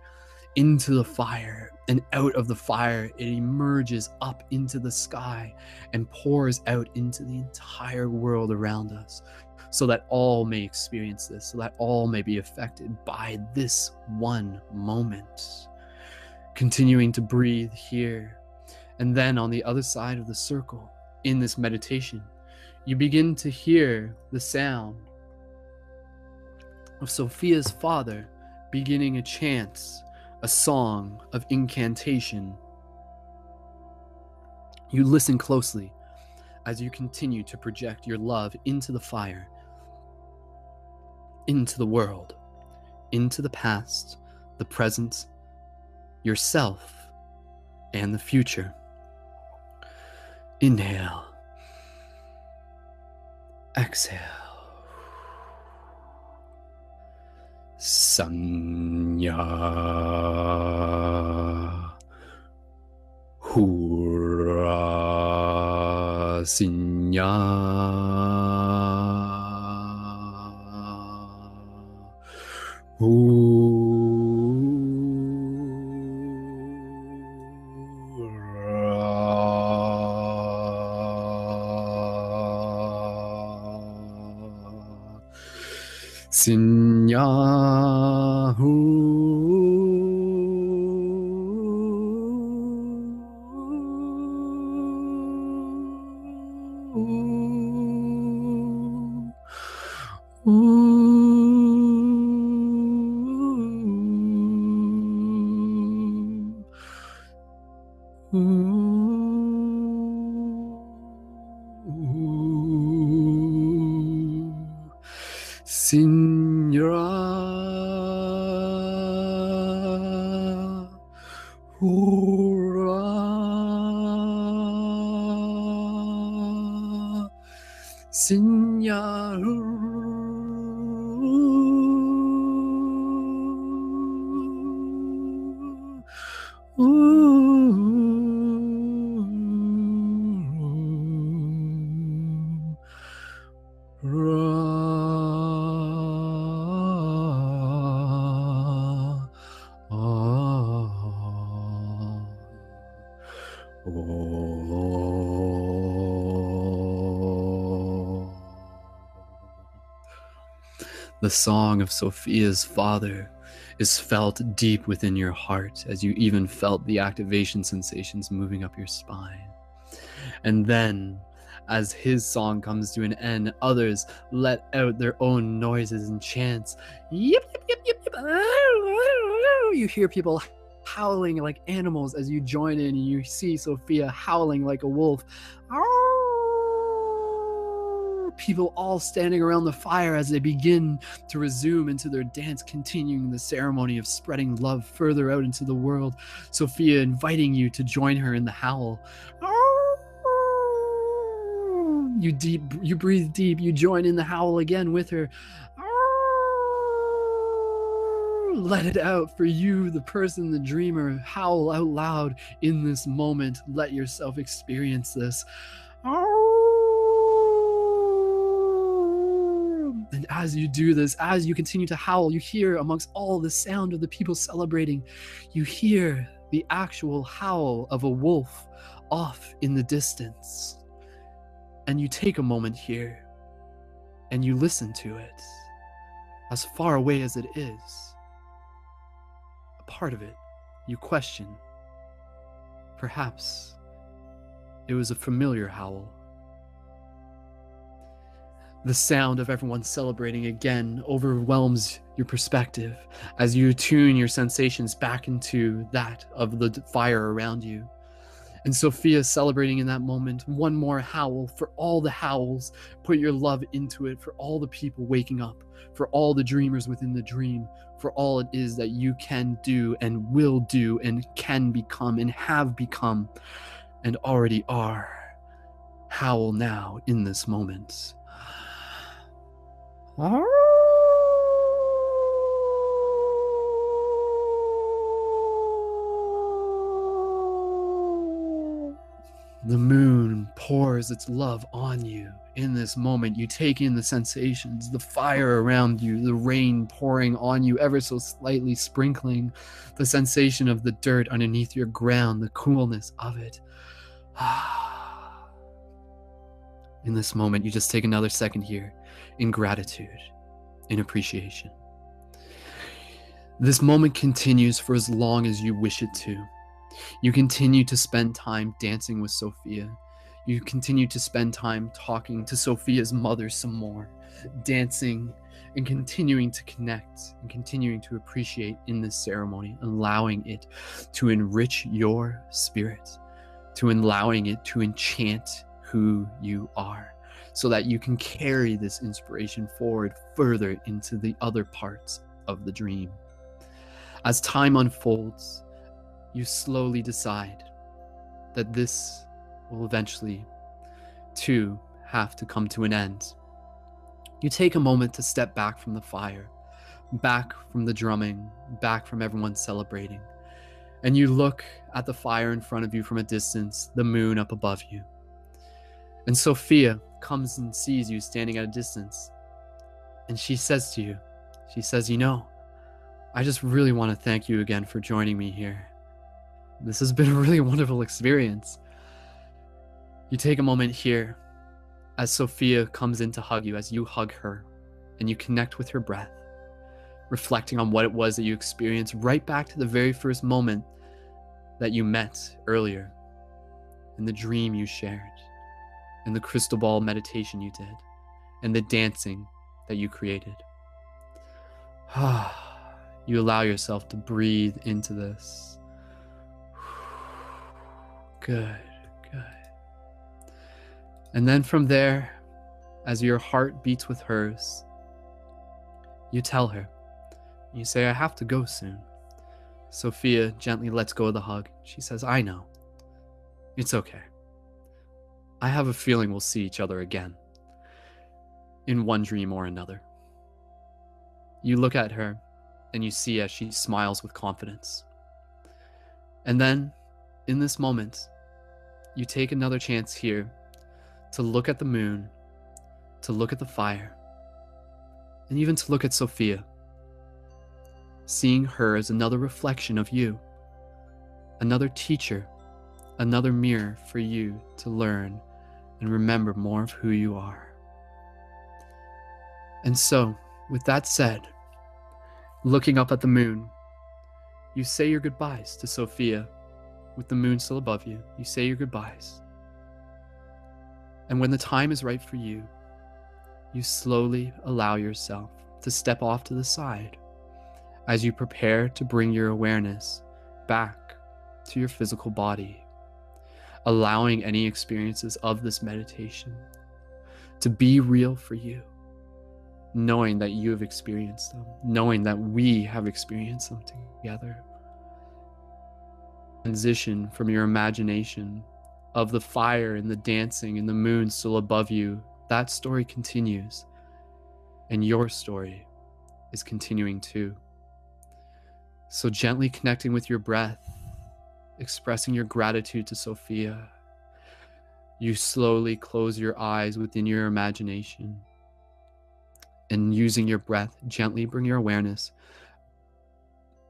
into the fire, and out of the fire it emerges up into the sky and pours out into the entire world around us, so that all may experience this, so that all may be affected by this one moment. Continuing to breathe here, and then on the other side of the circle, in this meditation, you begin to hear the sound of Sophia's father beginning a chant, a song of incantation. You listen closely as you continue to project your love into the fire, into the world, into the past, the present, yourself, and the future. Inhale. Exhale. Sanya Hura Sinya Sinyahu Sinyara Hura Sinyaru The song of Sophia's father is felt deep within your heart, as you even felt the activation sensations moving up your spine. And then, as his song comes to an end, others let out their own noises and chants. Yip, yip, yip, yip, yip. You hear people howling like animals as you join in, and you see Sophia howling like a wolf. People all standing around the fire as they begin to resume into their dance, continuing the ceremony of spreading love further out into the world. Sophia inviting you to join her in the howl. You breathe deep, you join in the howl again with her. Let it out for you, the person, the dreamer. Howl out loud in this moment. Let yourself experience this. And as you do this, as you continue to howl, you hear amongst all the sound of the people celebrating, you hear the actual howl of a wolf off in the distance. And you take a moment here and you listen to it, as far away as it is. A part of it you question. Perhaps it was a familiar howl. The sound of everyone celebrating again overwhelms your perspective as you tune your sensations back into that of the fire around you. And Sophia, celebrating in that moment, one more howl for all the howls. Put your love into it for all the people waking up, for all the dreamers within the dream, for all it is that you can do and will do and can become and have become and already are. Howl now in this moment. The moon pours its love on you. In this moment, you take in the sensations, the fire around you, the rain pouring on you, ever so slightly sprinkling, the sensation of the dirt underneath your ground, the coolness of it. In this moment, you just take another second here in gratitude, in appreciation. This moment continues for as long as you wish it to. You continue to spend time dancing with Sophia. You continue to spend time talking to Sophia's mother some more, dancing and continuing to connect and continuing to appreciate in this ceremony, allowing it to enrich your spirit, to allowing it to enchant who you are, so that you can carry this inspiration forward further into the other parts of the dream. As time unfolds, you slowly decide that this will eventually, too, have to come to an end. You take a moment to step back from the fire, back from the drumming, back from everyone celebrating, and you look at the fire in front of you from a distance, the moon up above you. And Sophia comes and sees you standing at a distance, and she says to you, you know, I just really want to thank you again for joining me here. This has been a really wonderful experience. You take a moment here as Sophia comes in to hug you, as you hug her, and you connect with her breath, reflecting on what it was that you experienced right back to the very first moment that you met earlier, and the dream you shared, and the crystal ball meditation you did, and the dancing that you created. You allow yourself to breathe into this. Good. And then from there, as your heart beats with hers, you tell her, you say, I have to go soon. Sophia gently lets go of the hug. She says, I know. It's okay. I have a feeling we'll see each other again, in one dream or another. You look at her and you see as she smiles with confidence. And then, in this moment, you take another chance here to look at the moon, to look at the fire, and even to look at Sophia, seeing her as another reflection of you, another teacher, another mirror for you to learn and remember more of who you are. And so, with that said, looking up at the moon, you say your goodbyes to Sophia. With the moon still above you, you say your goodbyes. And when the time is right for you, you slowly allow yourself to step off to the side as you prepare to bring your awareness back to your physical body, allowing any experiences of this meditation to be real for you, knowing that you have experienced them, knowing that we have experienced them together. Transition from your imagination of the fire and the dancing and the moon still above you. That story continues, and your story is continuing too. So gently connecting with your breath, expressing your gratitude to Sophia, you slowly close your eyes within your imagination, and using your breath, gently bring your awareness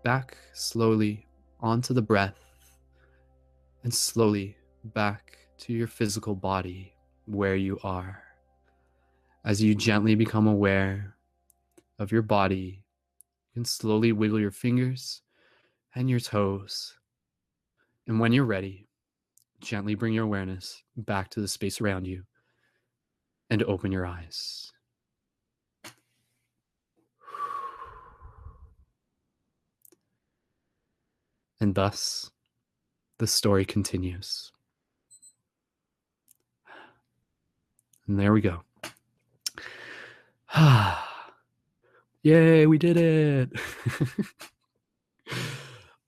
back slowly onto the breath, and slowly back to your physical body where you are. As you gently become aware of your body, you can slowly wiggle your fingers and your toes. And when you're ready, gently bring your awareness back to the space around you and open your eyes. And thus, the story continues. And there we go. Yay, we did it.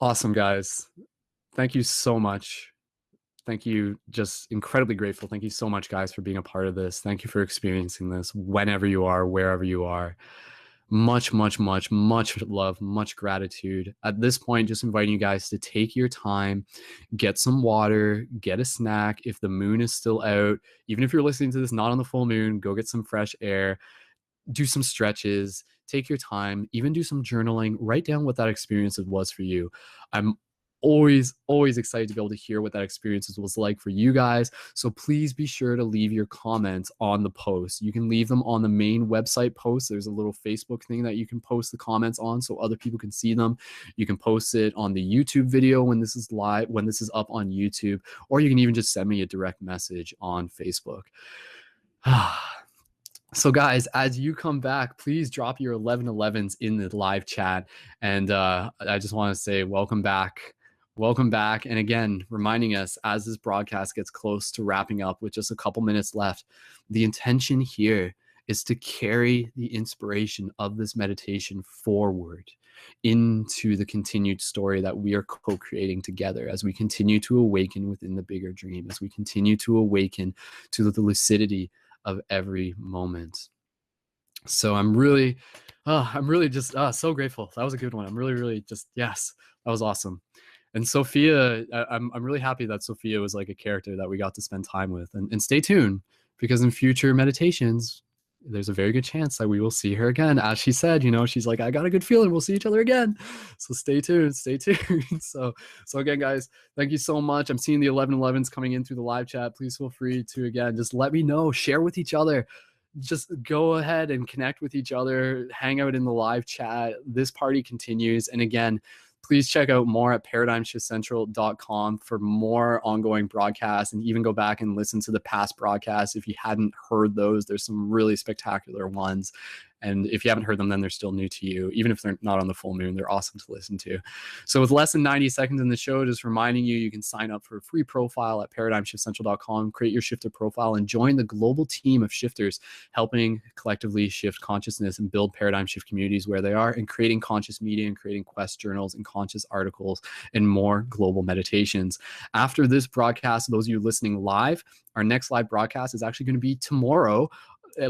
Awesome, guys. Thank you so much. Thank you. Just incredibly grateful. Thank you so much, guys, for being a part of this. Thank you for experiencing this whenever you are, wherever you are. Much love, much gratitude. At this point, just inviting you guys to take your time, get some water, get a snack. If the moon is still out, even if you're listening to this not on the full moon, go get some fresh air, do some stretches, take your time, even do some journaling, write down what that experience was for you. I'm always excited to be able to hear what that experience was like for you guys. So please be sure to leave your comments on the post. You can leave them on the main website post. There's a little Facebook thing that you can post the comments on so other people can see them. You can post it on the YouTube video when this is live, when this is up on YouTube, or you can even just send me a direct message on Facebook. So guys, as you come back, please drop your 1111s in the live chat. And I just want to say welcome back. Welcome back. And again, reminding us as this broadcast gets close to wrapping up with just a couple minutes left, the intention here is to carry the inspiration of this meditation forward into the continued story that we are co-creating together as we continue to awaken within the bigger dream, as we continue to awaken to the lucidity of every moment. So I'm really just so grateful. That was a good one. I'm really just, yes, that was awesome. And Sophia, I'm really happy that Sophia was like a character that we got to spend time with. And stay tuned, because in future meditations, there's a very good chance that we will see her again. As she said, you know, she's like, I got a good feeling we'll see each other again. So stay tuned. So again, guys, thank you so much. I'm seeing the 1111s coming in through the live chat. Please feel free to, again, just let me know, share with each other. Just go ahead and connect with each other, hang out in the live chat. This party continues. And again, please check out more at paradigmshiftcentral.com for more ongoing broadcasts, and even go back and listen to the past broadcasts. If you hadn't heard those, there's some really spectacular ones. And if you haven't heard them, then they're still new to you. Even if they're not on the full moon, they're awesome to listen to. So with less than 90 seconds in the show, just reminding you, you can sign up for a free profile at paradigmshiftcentral.com, create your shifter profile, and join the global team of shifters helping collectively shift consciousness and build paradigm shift communities where they are, and creating conscious media and creating quest journals and conscious articles and more global meditations. After this broadcast, those of you listening live, our next live broadcast is actually going to be tomorrow,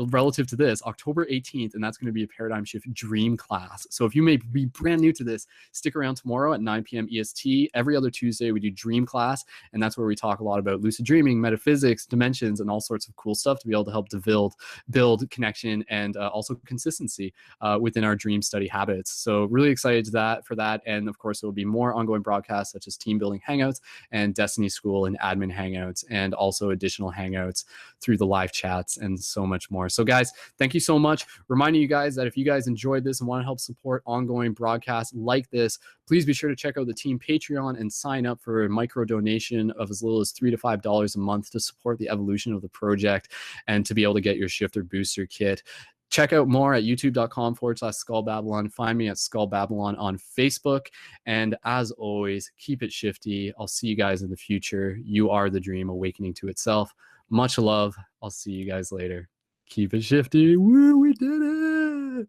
relative to this, October 18th, and that's going to be a paradigm shift dream class. So if you may be brand new to this, stick around tomorrow at 9 p.m. EST. Every other Tuesday, we do dream class, and that's where we talk a lot about lucid dreaming, metaphysics, dimensions, and all sorts of cool stuff to be able to help to build connection and also consistency within our dream study habits. So really excited for that. And of course, there will be more ongoing broadcasts such as team building hangouts and Destiny School and admin hangouts, and also additional hangouts through the live chats and so much more. So guys, thank you so much. Reminding you guys that if you guys enjoyed this and want to help support ongoing broadcasts like this, please be sure to check out the team Patreon and sign up for a micro donation of as little as $3 to $5 a month to support the evolution of the project and to be able to get your shifter booster kit. Check out more at youtube.com/SkullBabylon. Find me at Skull Babylon on Facebook. And as always, keep it shifty. I'll see you guys in the future. You are the dream awakening to itself. Much love. I'll see you guys later. Keep it shifty. Woo, we did it.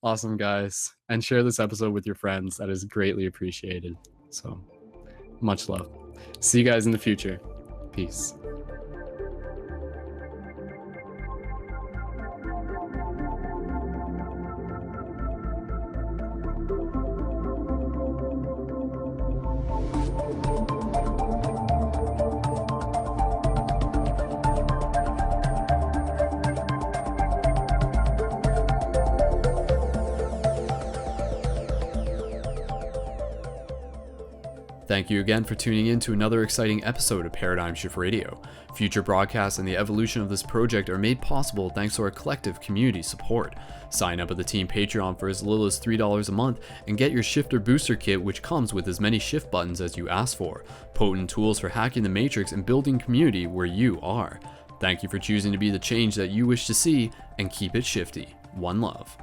Awesome, guys. And share this episode with your friends. That is greatly appreciated. So much love. See you guys in the future. Peace. Thank you again for tuning in to another exciting episode of Paradigm Shift Radio. Future broadcasts and the evolution of this project are made possible thanks to our collective community support. Sign up at the team Patreon for as little as $3 a month and get your Shifter Booster Kit, which comes with as many shift buttons as you ask for, potent tools for hacking the matrix and building community where you are. Thank you for choosing to be the change that you wish to see, and keep it shifty. One love.